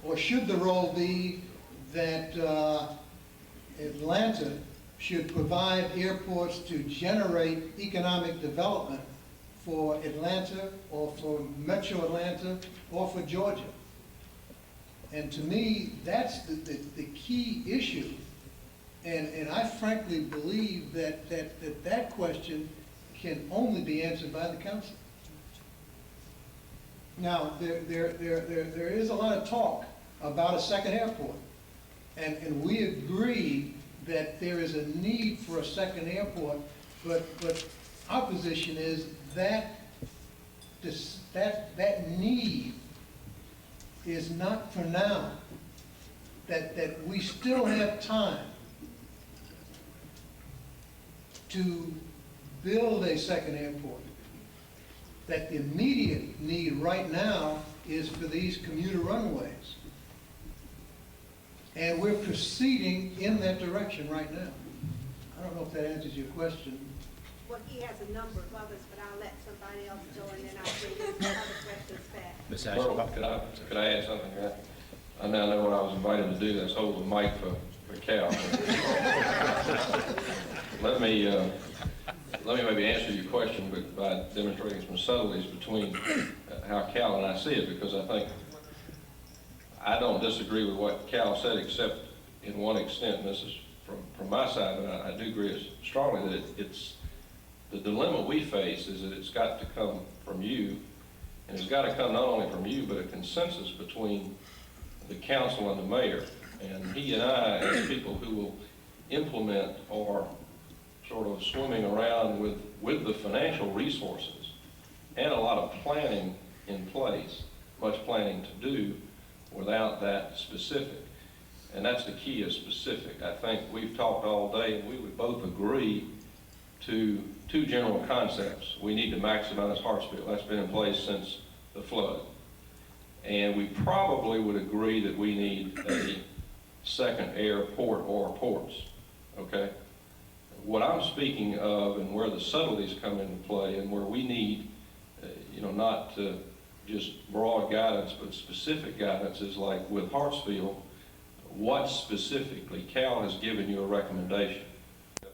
Or should the role be that Atlanta should provide airports to generate economic development for Atlanta, or for Metro Atlanta, or for Georgia? And to me, that's the key issue. And I frankly believe that question can only be answered by the council. Now, there is a lot of talk about a second airport. And we agree that there is a need for a second airport, but our position is that that need is not for now, that we still have time to build a second airport, that the immediate need right now is for these commuter runways. And we're proceeding in that direction right now. I don't know if that answers your question. Well, he has a number of others, but I'll let somebody else join and I'll bring his other questions back. Ms. Earl, Ashcroft. could I add something here? I now know what I was invited to do, that's hold the mic for Cal. Let me maybe answer your question by demonstrating some subtleties between how Cal and I see it, because I think I don't disagree with what Cal said, except in one extent, and this is from my side, but I do agree strongly that it's the dilemma we face is that it's got to come from you, and it's got to come not only from you, but a consensus between the council and the mayor. And he and I, as people who will implement, are sort of swimming around with the financial resources and a lot of planning in place, much planning to do without that specific. And that's the key, is specific. I think we've talked all day and we would both agree to two general concepts. We need to maximize Hartsfield. That's been in place since the flood. And we probably would agree that we need a second airport or ports, okay? What I'm speaking of, and where the subtleties come into play, and where we need, not just broad guidance, but specific guidance, is like with Hartsfield, what specifically, Cal has given you a recommendation,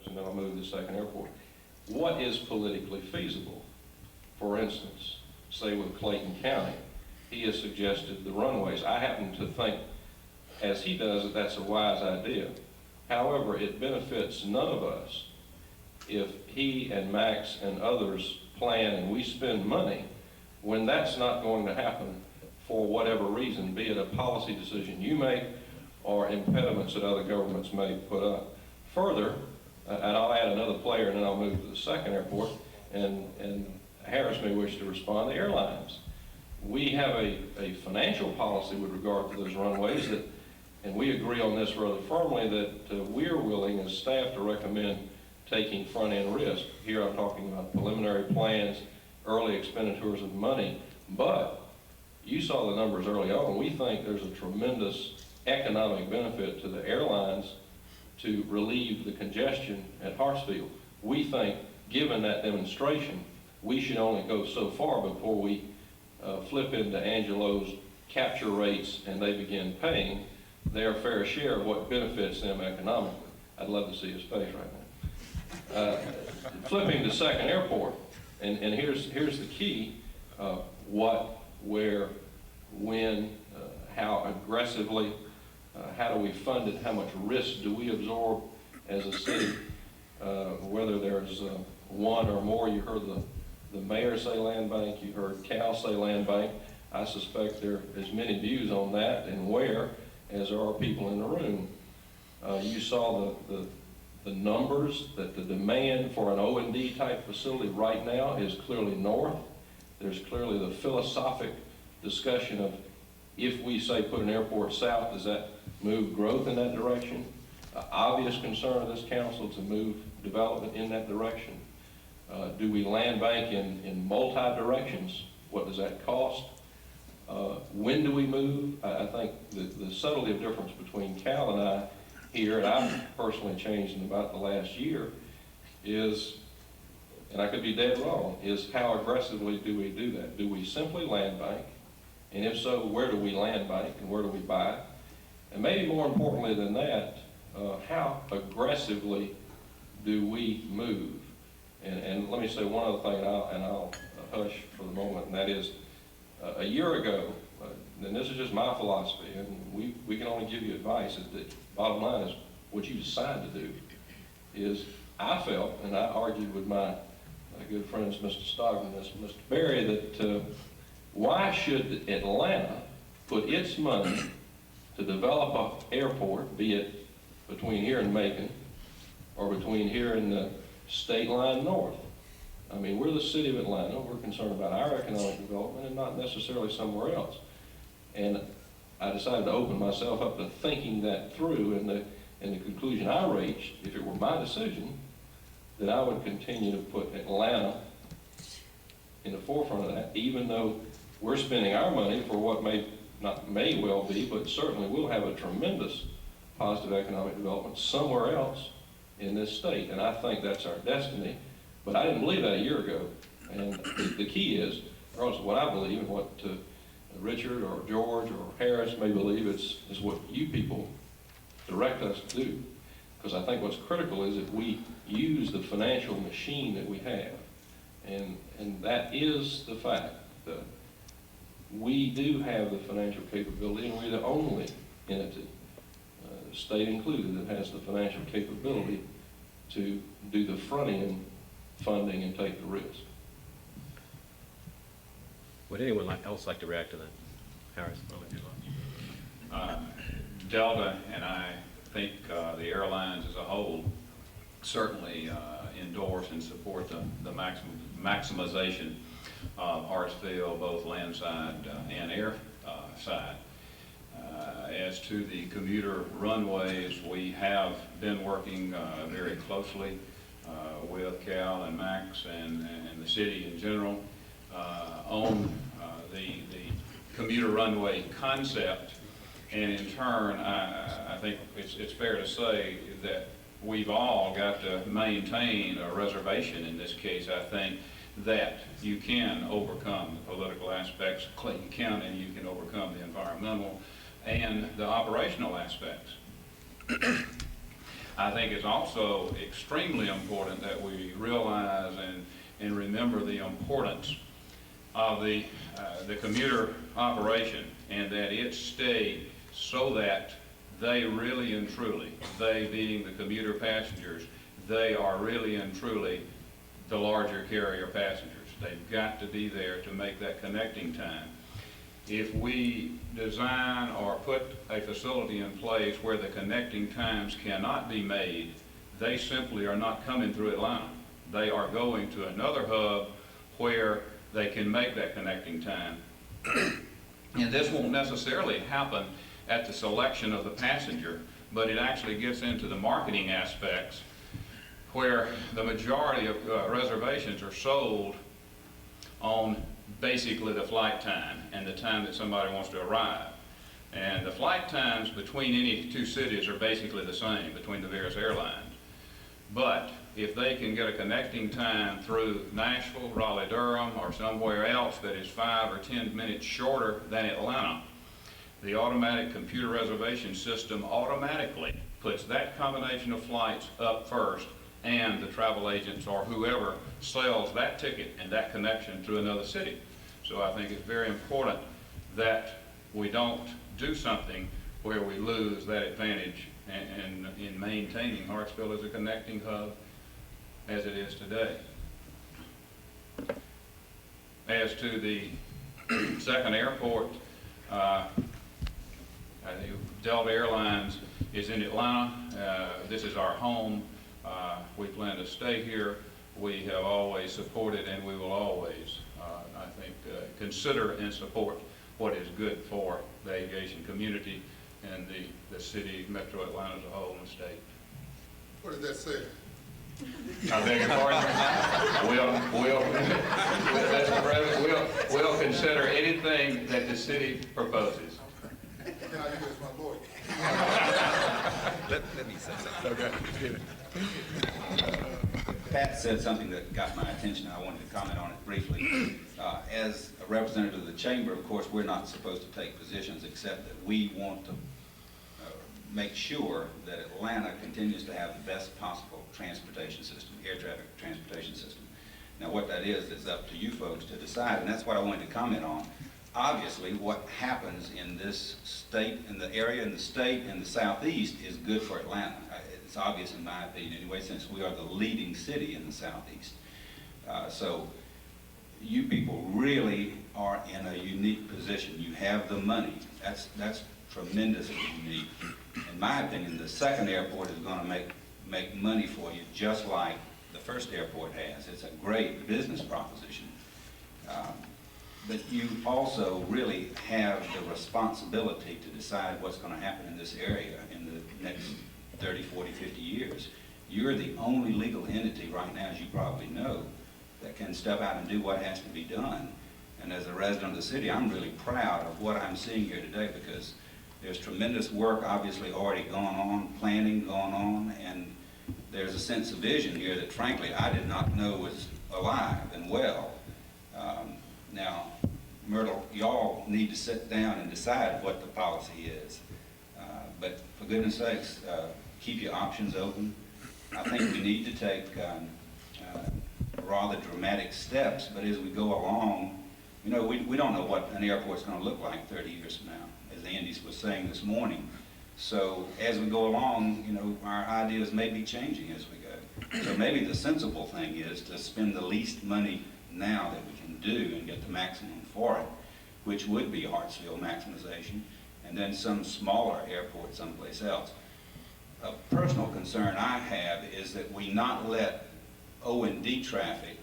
and then I'll move to the second airport. What is politically feasible? For instance, say with Clayton County, he has suggested the runways. I happen to think, as he does, that that's a wise idea. However, it benefits none of us if he and Max and others plan and we spend money when that's not going to happen for whatever reason, be it a policy decision you make or impediments that other governments may put up. Further, and I'll add another player and then I'll move to the second airport, and Harris may wish to respond, the airlines. We have a financial policy with regard to those runways that, and we agree on this rather firmly, that we're willing as staff to recommend taking front-end risk. Here I'm talking about preliminary plans, early expenditures of money, but you saw the numbers early on. We think there's a tremendous economic benefit to the airlines to relieve the congestion at Hartsfield. We think, given that demonstration, we should only go so far before we flip into Angelo's capture rates and they begin paying their fair share of what benefits them economically. I'd love to see his face right now. Flipping to Second Airport, and here's the key, what, where, when, how aggressively, how do we fund it, how much risk do we absorb as a city, whether there's one or more. You heard the mayor say land bank, you heard Cal say land bank. I suspect there are as many views on that and where as there are people in the room. You saw the numbers, that the demand for an O&D type facility right now is clearly north. There's clearly the philosophic discussion of, if we say put an airport south, does that move growth in that direction? Obvious concern of this council to move development in that direction. Do we land bank in multi-directions? What does that cost? When do we move? I think the subtlety of difference between Cal and I here, and I've personally changed in about the last year, is, and I could be dead wrong, is how aggressively do we do that? Do we simply land bank? And if so, where do we land bank and where do we buy? And maybe more importantly than that, how aggressively do we move? And let me say one other thing, and I'll hush for the moment, and that is, a year ago, and this is just my philosophy, and we can only give you advice, is that bottom line is what you decide to do, is I felt, and I argued with my good friends, Mr. Stockton and Mr. Berry, that why should Atlanta put its money to develop an airport, be it between here and Macon, or between here and the state line north? I mean, we're the city of Atlanta. We're concerned about our economic development and not necessarily somewhere else. And I decided to open myself up to thinking that through, and the conclusion I reached, if it were my decision, that I would continue to put Atlanta in the forefront of that, even though we're spending our money for what may well be, but certainly will have a tremendous positive economic development somewhere else in this state. And I think that's our destiny. But I didn't believe that a year ago. And the key is, regardless of what I believe and what Richard or George or Harris may believe, is what you people direct us to do. Because I think what's critical is that we use the financial machine that we have. And that is the fact that we do have the financial capability, and we're the only entity, the state included, that has the financial capability to do the front end funding and take the risk. Would anyone else like to react to that? Harris? Delta and I think the airlines as a whole certainly endorse and support the maximization of Hartsfield, both landside and air side. As to the commuter runways, we have been working very closely with Cal and Max and the city in general on the commuter runway concept. And in turn, I think it's fair to say that we've all got to maintain a reservation in this case. I think that you can overcome the political aspects, Clayton County, you can overcome the environmental and the operational aspects. I think it's also extremely important that we realize and remember the importance of the commuter operation, and that it stay so that they really and truly, they being the commuter passengers, they are really and truly the larger carrier passengers. They've got to be there to make that connecting time. If we design or put a facility in place where the connecting times cannot be made, they simply are not coming through Atlanta. They are going to another hub where they can make that connecting time. And this won't necessarily happen at the selection of the passenger, but it actually gets into the marketing aspects where the majority of reservations are sold on basically the flight time and the time that somebody wants to arrive. And the flight times between any two cities are basically the same between the various airlines. But if they can get a connecting time through Nashville, Raleigh-Durham, or somewhere else that is 5 or 10 minutes shorter than Atlanta, the automatic computer reservation system automatically puts that combination of flights up first, and the travel agents or whoever sells that ticket and that connection to another city. So I think it's very important that we don't do something where we lose that advantage in maintaining Hartsfield as a connecting hub as it is today. As to the second airport, Delta Airlines is in Atlanta. This is our home. We plan to stay here. We have always supported, and we will always, I think, consider and support what is good for the aviation community and the city, Metro Atlanta as a whole, and the state. What did that say? I beg your pardon? Mr. President, we'll consider anything that the city proposes. Now you was my lawyer. Let me say something. Okay. Pat said something that got my attention. I wanted to comment on it briefly. As a representative of the chamber, of course, we're not supposed to take positions except that we want to make sure that Atlanta continues to have the best possible transportation system, air traffic transportation system. Now what that is up to you folks to decide, and that's what I wanted to comment on. Obviously, what happens in this state, in the area, in the state, in the southeast is good for Atlanta. It's obvious in my opinion anyway, since we are the leading city in the southeast. So you people really are in a unique position. You have the money. That's tremendously unique. In my opinion, the second airport is going to make money for you just like the first airport has. It's a great business proposition. But you also really have the responsibility to decide what's going to happen in this area in the next 30, 40, 50 years. You're the only legal entity right now, as you probably know, that can step out and do what has to be done. And as a resident of the city, I'm really proud of what I'm seeing here today, because there's tremendous work obviously already going on, planning going on, and there's a sense of vision here that frankly I did not know was alive and well. Now, Myrtle, y'all need to sit down and decide what the policy is. But for goodness sakes, keep your options open. I think we need to take rather dramatic steps, but as we go along, you know, we don't know what an airport's going to look like 30 years from now, as Andy was saying this morning. So as we go along, you know, our ideas may be changing as we go. So maybe the sensible thing is to spend the least money now that we can do and get the maximum for it, which would be Hartsfield maximization, and then some smaller airport someplace else. A personal concern I have is that we not let O&D traffic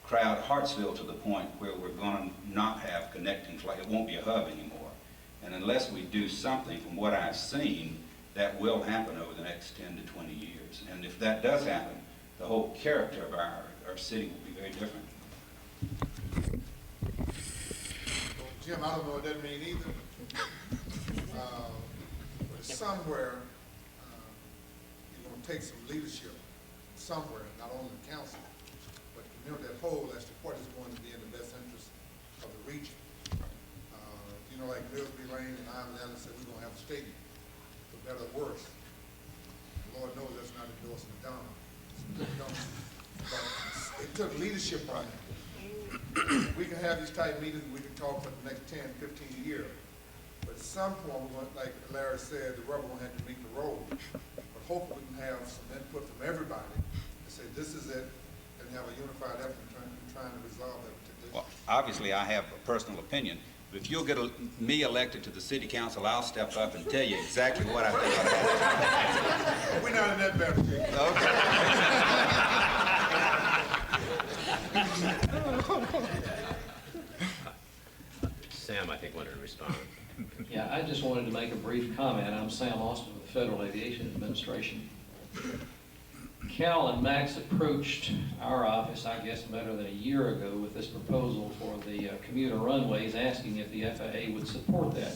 crowd Hartsfield to the point where we're going to not have connecting flight. It won't be a hub anymore. And unless we do something, from what I've seen, that will happen over the next 10 to 20 years. And if that does happen, the whole character of our city will be very different. Well, Jim, I don't know what that means either. But somewhere, you're going to take some leadership somewhere, not only the council, but you know that whole as to what is going to be in the best interest of the region. You know, like Millsby Lane and Auburn Avenue said, we're going to have a stadium, for better or worse. Lord knows that's not endorsing the Donna. But it took leadership on it. We can have these type meetings, we can talk for the next 10, 15 years. But at some point, like Larry said, the rubber will have to meet the road. But hopefully we can have some input from everybody and say this is it, and have a unified effort in trying to resolve that particular issue. Well, obviously I have a personal opinion. If you'll get me elected to the city council, I'll step up and tell you exactly what I think. We're not in that bad shape. Sam, I think, wanted to respond. Yeah, I just wanted to make a brief comment. I'm Sam Austin with the Federal Aviation Administration. Cal and Max approached our office, I guess, better than a year ago with this proposal for the commuter runways, asking if the FAA would support that.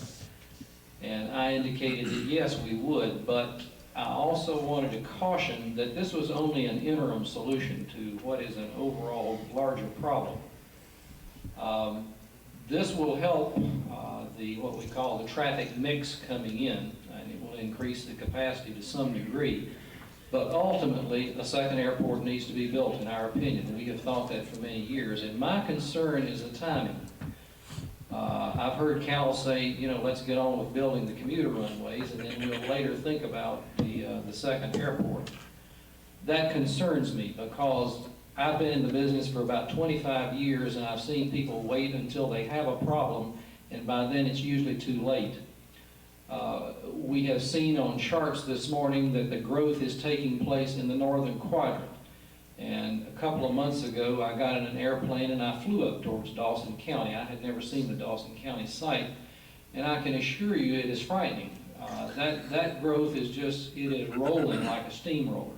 And I indicated that yes, we would, but I also wanted to caution that this was only an interim solution to what is an overall larger problem. This will help the, what we call the traffic mix coming in, and it will increase the capacity to some degree. But ultimately, a second airport needs to be built, in our opinion. We have thought that for many years, and my concern is the timing. I've heard Cal say, you know, let's get on with building the commuter runways, and then we'll later think about the second airport. That concerns me because I've been in the business for about 25 years, and I've seen people wait until they have a problem, and by then it's usually too late. We have seen on charts this morning that the growth is taking place in the northern quadrant. And a couple of months ago, I got in an airplane and I flew up towards Dawson County. I had never seen the Dawson County site, and I can assure you it is frightening. That growth is just, it is rolling like a steamroller.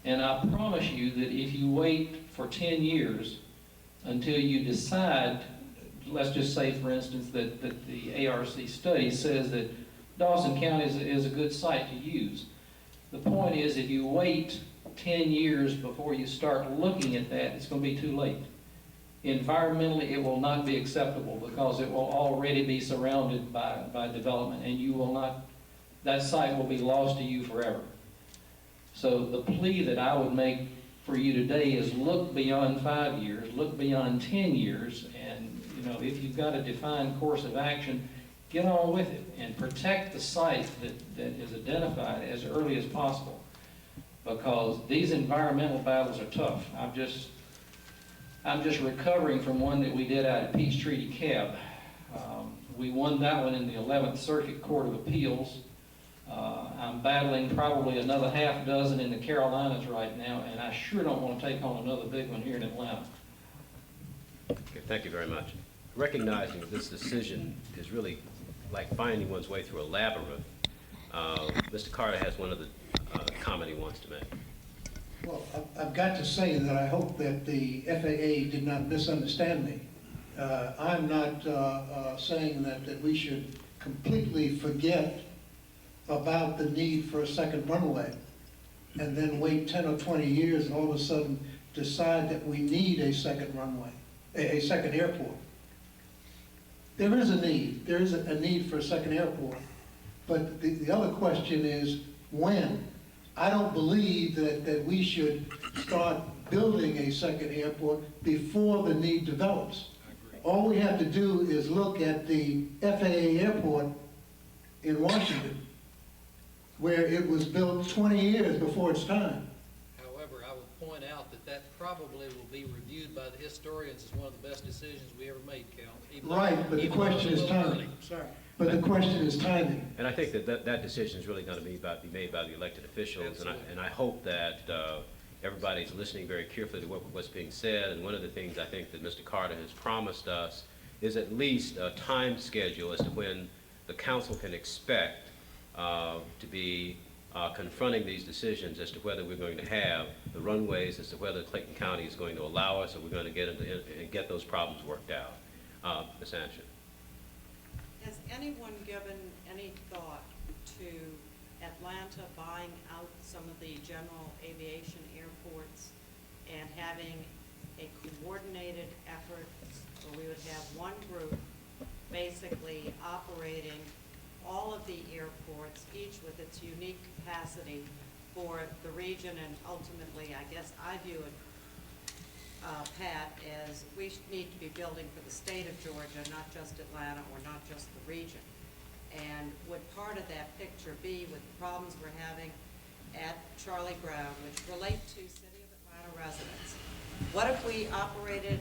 And I promise you that if you wait for 10 years until you decide, let's just say, for instance, that the ARC study says that Dawson County is a good site to use. The point is, if you wait 10 years before you start looking at that, it's going to be too late. Environmentally, it will not be acceptable because it will already be surrounded by development, and you will not, that site will be lost to you forever. So the plea that I would make for you today is look beyond 5 years, look beyond 10 years, and you know, if you've got a defined course of action, get on with it and protect the site that is identified as early as possible, because these environmental battles are tough. I'm just recovering from one that we did out at Peachtree Cab. We won that one in the 11th Circuit Court of Appeals. I'm battling probably another half dozen in the Carolinas right now, and I sure don't want to take on another big one here in Atlanta. Okay, thank you very much. Recognizing that this decision is really like finding one's way through a labyrinth, Mr. Carter has one other comment he wants to make. Well, I've got to say that I hope that the FAA did not misunderstand me. I'm not saying that we should completely forget about the need for a second runway and then wait 10 or 20 years and all of a sudden decide that we need a second runway, a second airport. There is a need. There is a need for a second airport. But the other question is when. I don't believe that we should start building a second airport before the need develops. All we have to do is look at the FAA airport in Washington, where it was built 20 years before its time. However, I would point out that probably will be reviewed by the historians as one of the best decisions we ever made, Cal. Right, but the question is timing. Sorry. But the question is timing. And I think that decision is really going to be made by the elected officials, and I hope that everybody's listening very carefully to what's being said. And one of the things I think that Mr. Carter has promised us is at least a time schedule as to when the council can expect to be confronting these decisions as to whether we're going to have the runways, as to whether Clayton County is going to allow us, or we're going to get those problems worked out. Ms. Anshin. Has anyone given any thought to Atlanta buying out some of the general aviation airports and having a coordinated effort where we would have one group basically operating all of the airports, each with its unique capacity for the region, and ultimately, I guess I view it, Pat, as we need to be building for the state of Georgia, not just Atlanta or not just the region. And would part of that picture be with the problems we're having at Charlie Brown, which relate to City of Atlanta residents? What if we operated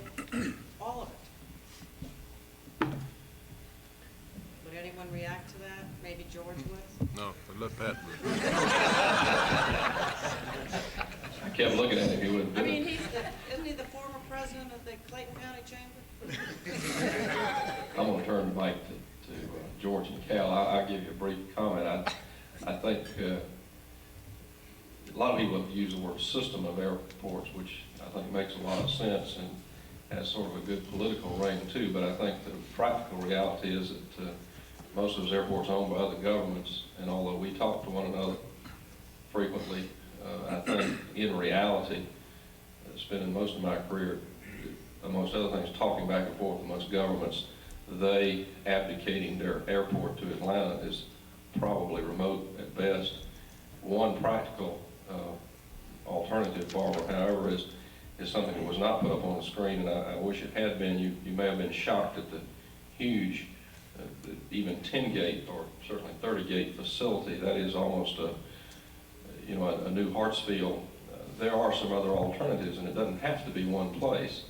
all of it? Would anyone react to that? Maybe George would? No, let Pat. I kept looking at him, he wouldn't do I it. mean, isn't he the former president of the Clayton County Chamber? I'm going to turn the mic to George and Cal. I'll give you a brief comment. I think a lot of people use the word system of airports, which I think makes a lot of sense and has sort of a good political ring too, but I think the practical reality is that most of those airports are owned by other governments, and although we talk to one another frequently, I think in reality, spending most of my career, amongst other things, talking back and forth amongst governments, they abdicating their airport to Atlanta is probably remote at best. One practical alternative, Barbara, however, is something that was not put up on the screen, and I wish it had been. You may have been shocked at the huge, even 10-gate or certainly 30-gate facility. That is almost a new Hartsfield. There are some other alternatives, and it doesn't have to be one place.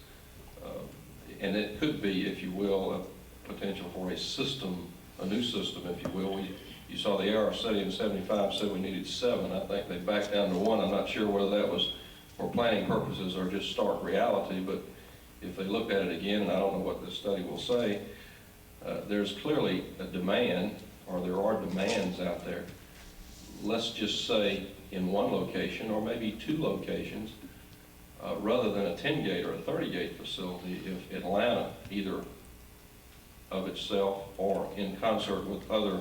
And it could be, if you will, a potential for a system, a new system, if you will. You saw the AR study in 75 said we needed 7. I think they backed down to 1. I'm not sure whether that was for planning purposes or just stark reality, but if they looked at it again, and I don't know what this study will say, there's clearly a demand, or there are demands out there. Let's just say in one location, or maybe 2 locations, rather than a 10-gate or a 30-gate facility, if Atlanta, either of itself or in concert with other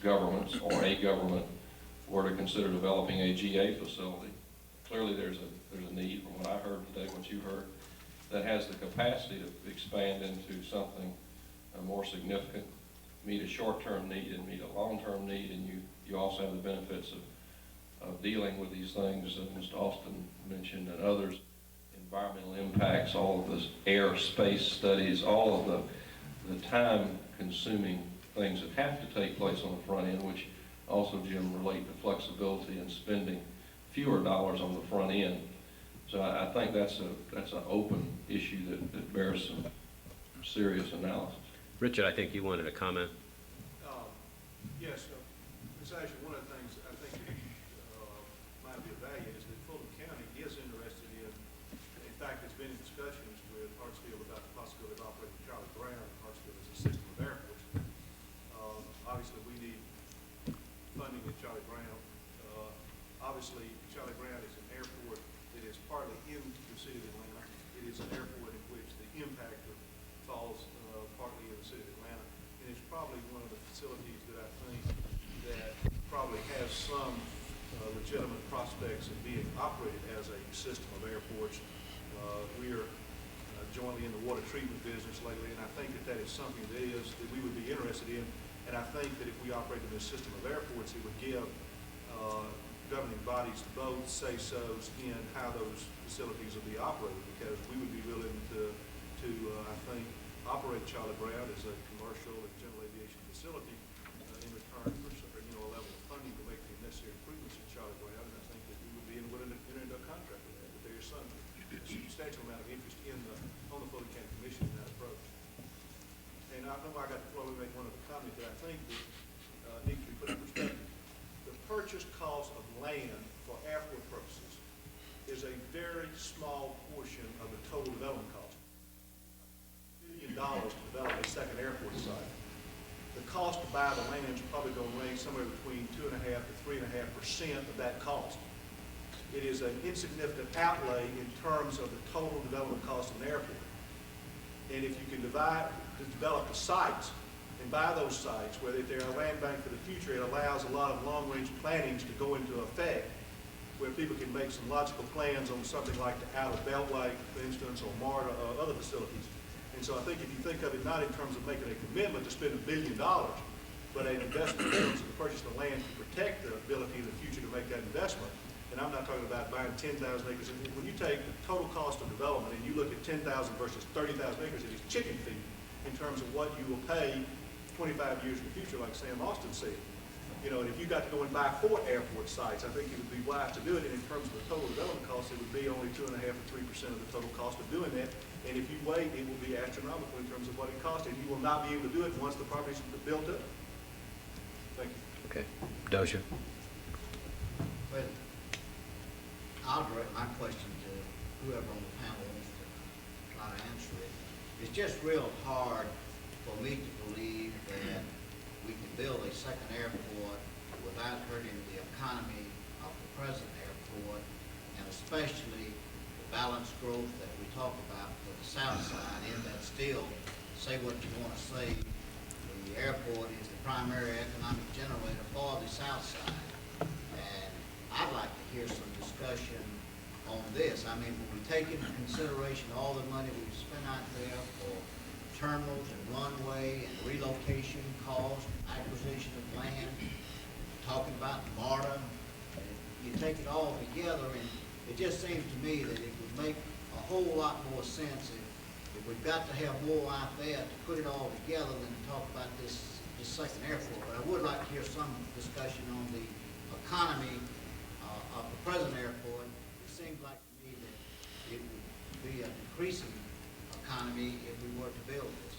governments or a government, were to consider developing a GA facility. Clearly there's a need, from what I heard today, what you heard, that has the capacity to expand into something more significant, meet a short-term need and meet a long-term need, and you also have the benefits of dealing with these things that Mr. Austin mentioned and others, environmental impacts, all of this air-space studies, all of the time-consuming things that have to take place on the front end, which also, Jim, relate to flexibility and spending fewer dollars on the front end. So I think that's an open issue that bears some serious analysis. Richard, I think you wanted to comment. Yes, Ms. Asher, one of the things I think might be of value is that Fulton County is interested in fact, it's been in discussions with Hartsfield about the possibility of operating Charlie Brown and Hartsfield as a system of airports. Obviously, we need funding at Charlie Brown. Obviously, Charlie Brown is an airport that is partly in the city of Atlanta. It is an airport in which the impact falls partly in the city of Atlanta. And it's probably one of the facilities that I think that probably has some legitimate prospects of being operated as a system of airports. We are jointly in the water treatment business lately, and I think that is something that we would be interested in. And I think that if we operated this system of airports, it would give governing bodies both say-sos in how those facilities will be operated, because we would be willing to I think, operate Charlie Brown as a commercial and general aviation facility in return for a level of funding to make the necessary improvements in Charlie Brown. And I think that we would be willing to enter into a contract with that. But there is some substantial amount of interest on the Fulton County Commission in that approach. And I know I got the floor to make one other comment that I think that needs to be put in perspective. The purchase cost of land for airport purposes is a very small portion of the total development cost. $1 billion to develop a second airport site. The cost to buy the land is probably going to range somewhere between 2.5% to 3.5% of that cost. It is an insignificant outlay in terms of the total development cost of an airport. And if you can develop the sites and buy those sites, whether they're a land bank for the future, it allows a lot of long-range plannings to go into effect, where people can make some logical plans on something like the Outer Beltway, for instance, or MARTA, or other facilities. And so I think if you think of it not in terms of making a commitment to spend $1 billion, but an investment in terms of the purchase of the land to protect the ability in the future to make that investment. And I'm not talking about buying 10,000 acres. When you take the total cost of development and you look at 10,000 versus 30,000 acres, it is chicken feed in terms of what you will pay 25 years in the future, like Sam Austin said. And if you got to go and buy 4 airport sites, I think it would be wise to do it. And in terms of the total development cost, it would be only 2.5% to 3% of the total cost of doing that. And if you wait, it will be astronomical in terms of what it costs, and you will not be able to do it once the property is built up. Thank you. Okay. Dozier. Well, I'll direct my question to whoever on the panel wants to try to answer it. It's just real hard for me to believe that we can build a second airport without hurting the economy of the present airport, and especially the balanced growth that we talk about for the south side, in that still, say what you want to say, the airport is the primary economic generator for the south side. And I'd like to hear some discussion on this. I mean, when we take into consideration all the money we've spent out there for terminals and runway and relocation cost, acquisition of land, talking about MARTA. You take it all together, and it just seems to me that it would make a whole lot more sense if we've got to have more like that to put it all together than to talk about this second airport. But I would like to hear some discussion on the economy of the present airport. It seems like to me that it would be an increasing economy if we were to build this.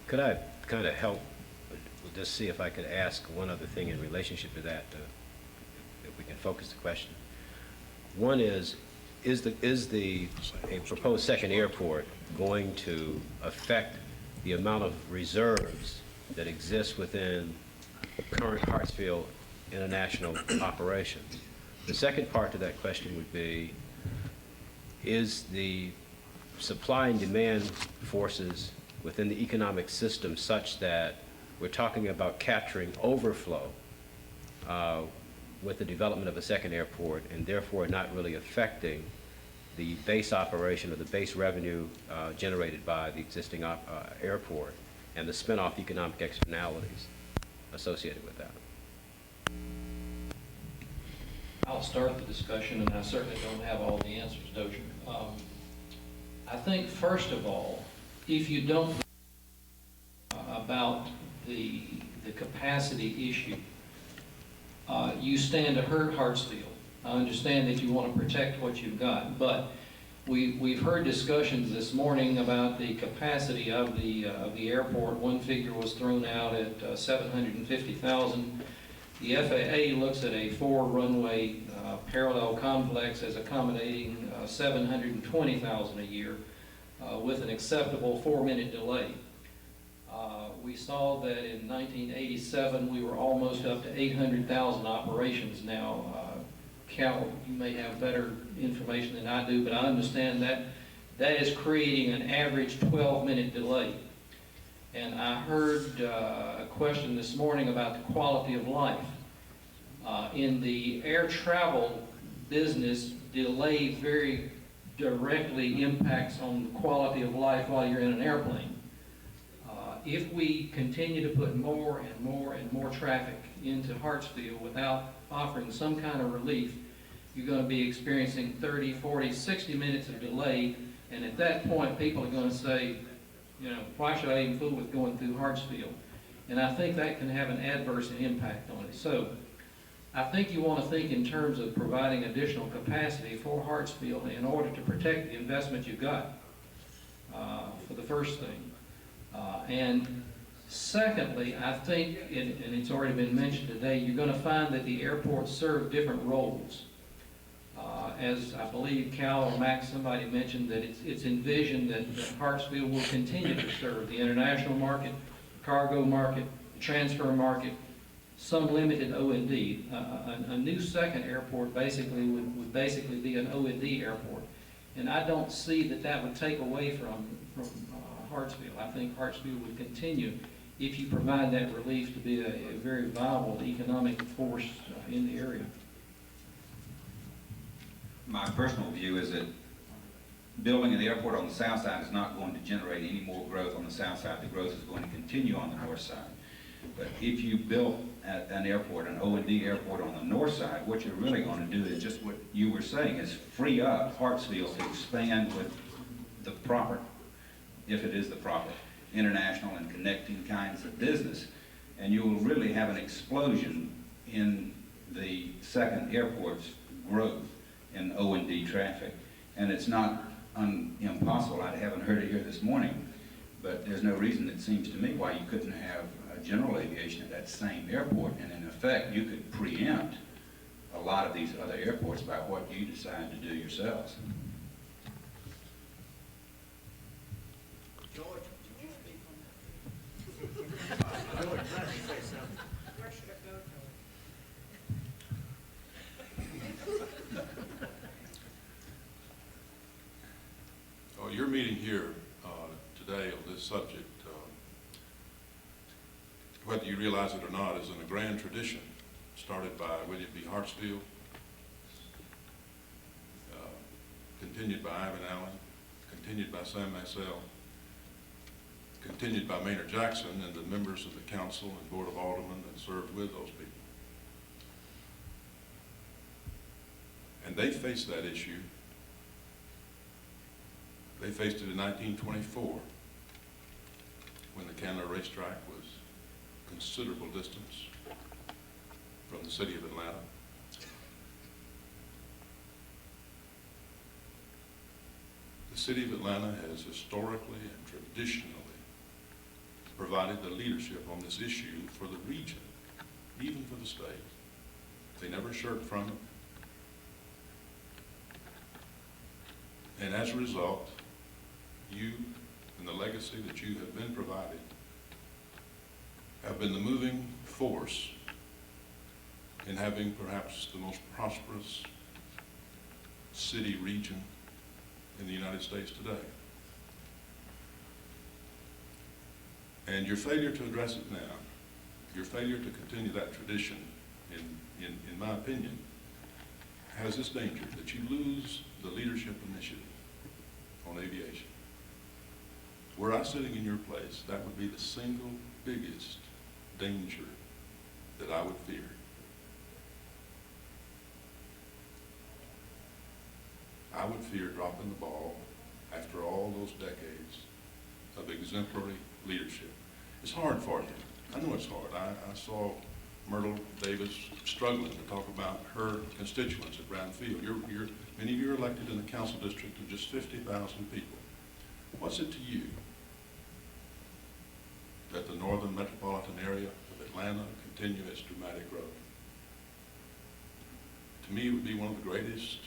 Could I kind of help, just see if I could ask one other thing in relationship to that, if we can focus the question. One is a proposed second airport going to affect the amount of reserves that exist within current Hartsfield International operations? The second part to that question would be, is the supply and demand forces within the economic system such that we're talking about capturing overflow with the development of a second airport, and therefore not really affecting the base operation or the base revenue generated by the existing airport and the spin-off economic externalities associated with that? I'll start the discussion, and I certainly don't have all the answers, Dozier. I think, first of all, if you don't about the capacity issue, you stand to hurt Hartsfield. I understand that you want to protect what you've got, but we've heard discussions this morning about the capacity of the airport. One figure was thrown out at 750,000. The FAA looks at a 4-runway parallel complex as accommodating 720,000 a year with an acceptable 4-minute delay. We saw that in 1987 we were almost up to 800,000 operations now. Cal, you may have better information than I do, but I understand that that is creating an average 12-minute delay. And I heard a question this morning about the quality of life. In the air travel business, delay very directly impacts on the quality of life while you're in an airplane. If we continue to put more and more and more traffic into Hartsfield without offering some kind of relief, you're going to be experiencing 30, 40, 60 minutes of delay, and at that point people are going to say, you know, why should I even fool with going through Hartsfield? And I think that can have an adverse impact on it. So I think you want to think in terms of providing additional capacity for Hartsfield in order to protect the investment you've got, for the first thing. And secondly, I think, and it's already been mentioned today, you're going to find that the airports serve different roles. As I believe Cal or Max, somebody mentioned that it's envisioned that Hartsfield will continue to serve the international market, cargo market, the transfer market, some limited O&D. A new second airport basically would basically be an O&D airport. And I don't see that that would take away from Hartsfield. I think Hartsfield would continue if you provide that relief to be a very viable economic force in the area. My personal view is that building an airport on the south side is not going to generate any more growth on the south side. The growth is going to continue on the north side. But if you build an airport, an O&D airport on the north side, what you're really going to do is just what you were saying, is free up Hartsfield to expand with the proper, if it is the proper, international and connecting kinds of business. And you will really have an explosion in the second airport's growth in O&D traffic. And it's not impossible. I haven't heard it here this morning, but there's no reason, it seems to me, why you couldn't have general aviation at that same airport, and in effect you could preempt a lot of these other airports by what you decide to do yourselves. George, did you speak on that? George, trying to say something. Where should it go, George? Your meeting here today on this subject, whether you realize it or not, is in a grand tradition started by William B. Hartsfield, continued by Ivan Allen, continued by Sam Massell, continued by Maynard Jackson and the members of the council and board of aldermen that served with those people. And they faced that issue. They faced it in 1924 when the Canada racetrack was a considerable distance from the city of Atlanta. The city of Atlanta has historically and traditionally provided the leadership on this issue for the region, even for the state. They never shirked from it. And as a result, you and the legacy that you have been provided have been the moving force in having perhaps the most prosperous city region in the United States today. And your failure to address it now, your failure to continue that tradition, in my opinion, has this danger that you lose the leadership initiative on aviation. Were I sitting in your place, that would be the single biggest danger that I would fear. I would fear dropping the ball after all those decades of exemplary leadership. It's hard for you. I know it's hard. I saw Myrtle Davis struggling to talk about her constituents at Brown Field. Many of you are elected in a council district of just 50,000 people. What's it to you that the northern metropolitan area of Atlanta continue its dramatic growth? To me, it would be one of the greatest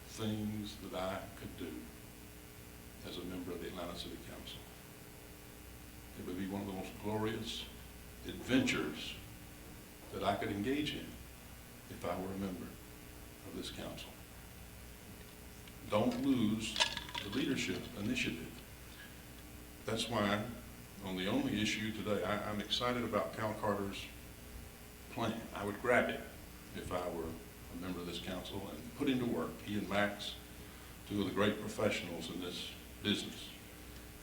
things that I could do as a member of the Atlanta City Council. It would be one of the most glorious adventures that I could engage in if I were a member of this council. Don't lose the leadership initiative. That's why on the only issue today, I'm excited about Cal Carter's plan. I would grab it if I were a member of this council and put him to work. He and Max, two of the great professionals in this business.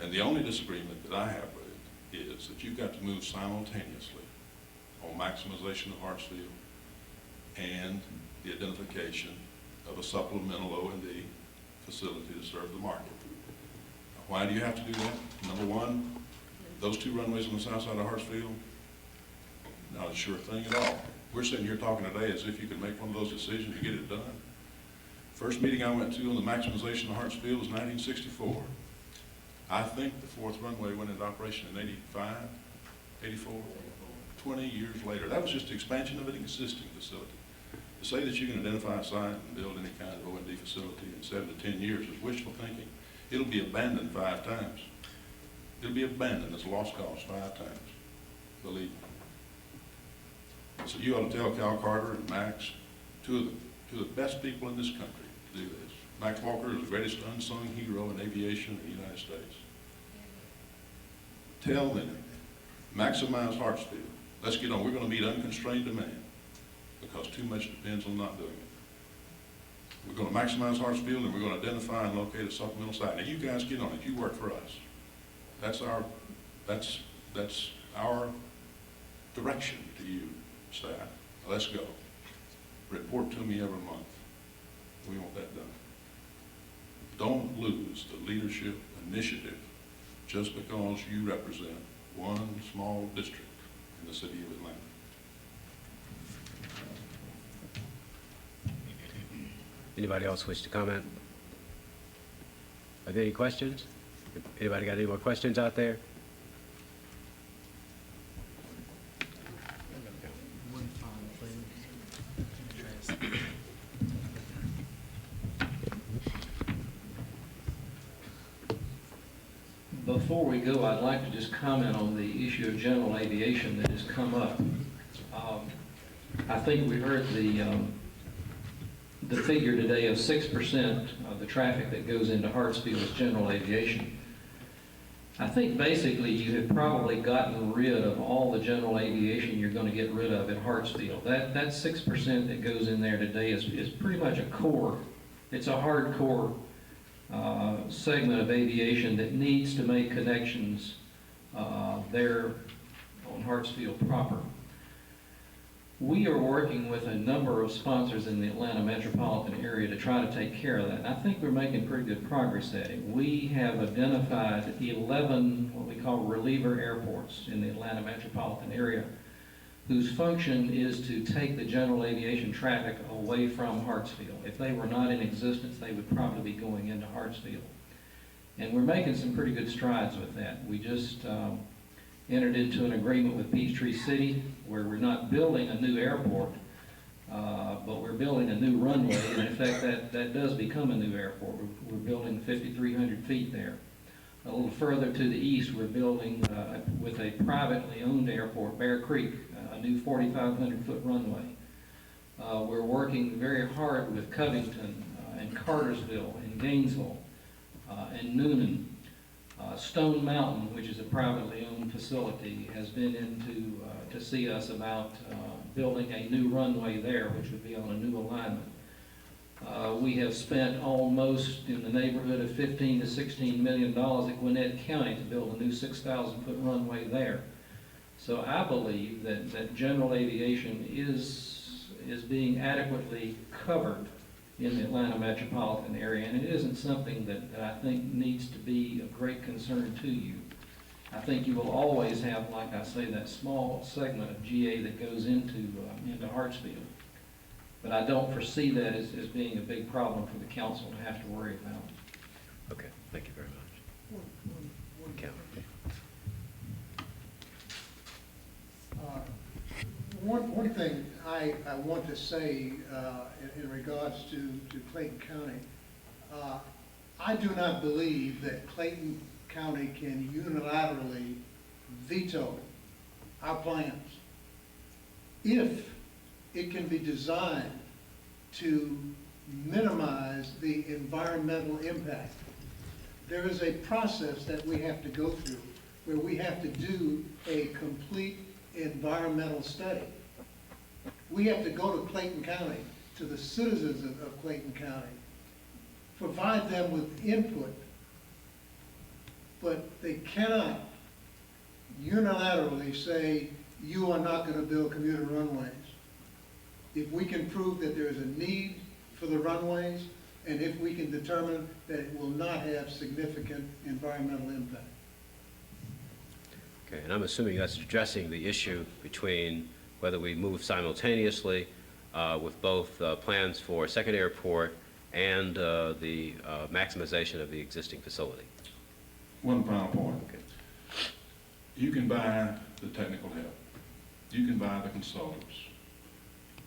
And the only disagreement that I have with it is that you've got to move simultaneously on maximization of Hartsfield and the identification of a supplemental O&D facility to serve the market. Why do you have to do that? Number one, those two runways on the south side of Hartsfield, not a sure thing at all. We're sitting here talking today as if you could make one of those decisions and get it done. First meeting I went to on the maximization of Hartsfield was 1964. I think the fourth runway went into operation in 85, 84, 20 years later. That was just the expansion of an existing facility. To say that you can identify a site and build any kind of O&D facility in 7 to 10 years is wishful thinking. It'll be abandoned 5 times. It'll be abandoned as a lost cause 5 times, believe me. So you ought to tell Cal Carter and Max, two of the best people in this country, to do this. Max Walker is the greatest unsung hero in aviation in the United States. Tell them, maximize Hartsfield. Let's get on. We're going to meet unconstrained demand because too much depends on not doing it. We're going to maximize Hartsfield and we're going to identify and locate a supplemental site. Now you guys get on it. You work for us. That's our direction to you, staff. Let's go. Report to me every month. We want that done. Don't lose the leadership initiative just because you represent one small district in the city of Atlanta. Anybody else wish to comment? Are there any questions? Anybody got any more questions out there? Before we go, I'd like to just comment on the issue of general aviation that has come up. I think we heard the figure today of 6% of the traffic that goes into Hartsfield is general aviation. I think basically you have probably gotten rid of all the general aviation you're going to get rid of in Hartsfield. That 6% that goes in there today is pretty much a core. It's a hardcore segment of aviation that needs to make connections there on Hartsfield proper. We are working with a number of sponsors in the Atlanta metropolitan area to try to take care of that. And I think we're making pretty good progress at it. We have identified 11 what we call reliever airports in the Atlanta metropolitan area, whose function is to take the general aviation traffic away from Hartsfield. If they were not in existence, they would probably be going into Hartsfield. And we're making some pretty good strides with that. We just entered into an agreement with Peachtree City where we're not building a new airport, but we're building a new runway. And in fact, that does become a new airport. We're building 5,300 feet there. A little further to the east, we're building with a privately owned airport, Bear Creek, a new 4,500-foot runway. We're working very hard with Covington and Cartersville and Gainesville and Noonan. Stone Mountain, which is a privately owned facility, has been in to see us about building a new runway there, which would be on a new alignment. We have spent almost in the neighborhood of $15 to $16 million at Gwinnett County to build a new 6,000-foot runway there. So I believe that general aviation is being adequately covered in the Atlanta metropolitan area, and it isn't something that I think needs to be of great concern to you. I think you will always have, like I say, that small segment of GA that goes into Hartsfield. But I don't foresee that as being a big problem for the council to have to worry about. Okay, thank you very much. One thing I want to say in regards to Clayton County, I do not believe that Clayton County can unilaterally veto our plans. If it can be designed to minimize the environmental impact, there is a process that we have to go through where we have to do a complete environmental study. We have to go to Clayton County, to the citizens of Clayton County, provide them with input, but they cannot unilaterally say, you are not going to build commuter runways. If we can prove that there is a need for the runways, and if we can determine that it will not have significant environmental impact. Okay, and I'm assuming that's addressing the issue between whether we move simultaneously with both plans for a second airport and the maximization of the existing facility. One final point. Okay. You can buy the technical help. You can buy the consultants.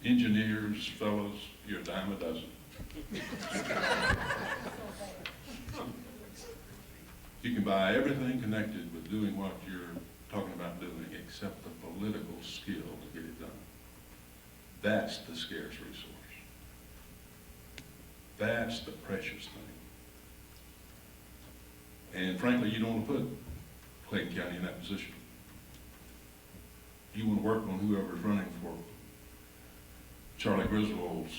Engineers, fellows, you're a dime a dozen. You can buy everything connected with doing what you're talking about doing except the political skill to get it done. That's the scarce resource. That's the precious thing. And frankly, you don't want to put Clayton County in that position. You want to work on whoever's running for Charlie Griswold's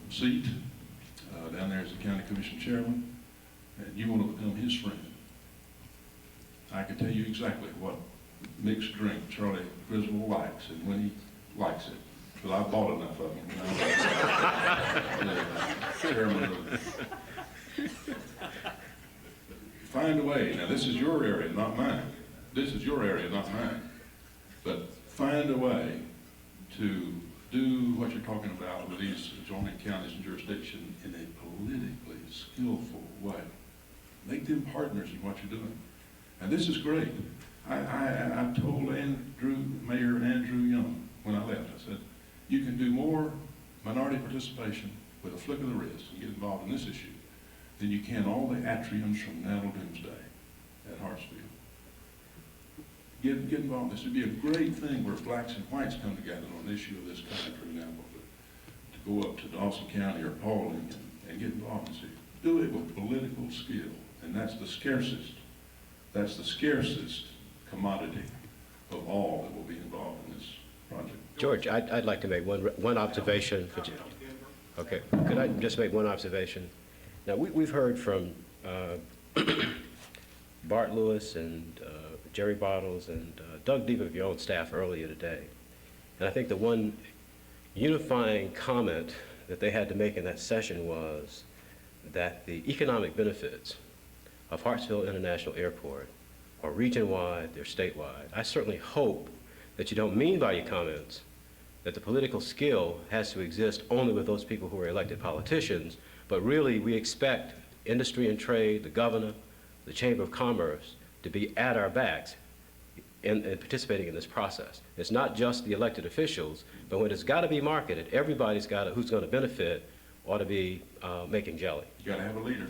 seat down there as the county commission chairman, and you want to become his friend. I can tell you exactly what mixed drink Charlie Griswold likes and when he likes it, because I've bought enough of them. Chairman, find a way. Now this is your area, not mine. This is your area, not mine. But find a way to do what you're talking about with these adjoining counties and jurisdictions in a politically skillful way. Make them partners in what you're doing. And this is great. I told Mayor Andrew Young when I left, I said, you can do more minority participation with a flick of the wrist and get involved in this issue than you can all the atriums from now till doomsday at Hartsfield. Get involved in this. It would be a great thing where blacks and whites come together on an issue of this kind, for example, to go up to Dawson County or Paulding and get involved in this issue. Do it with political skill, and that's the scarcest commodity of all that will be involved in this project. George, I'd like to make one observation. Okay, could I just make one observation? Now, we've heard from Bart Lewis and Jerry Bottles and Doug Deep of your own staff earlier today. And I think the one unifying comment that they had to make in that session was that the economic benefits of Hartsfield International Airport are region-wide, they're statewide. I certainly hope that you don't mean by your comments that the political skill has to exist only with those people who are elected politicians, but really we expect industry and trade, the governor, the Chamber of Commerce to be at our backs in participating in this process. It's not just the elected officials, but when it's got to be marketed, everybody's got to, who's going to benefit ought to be making jelly. You gotta have a leader.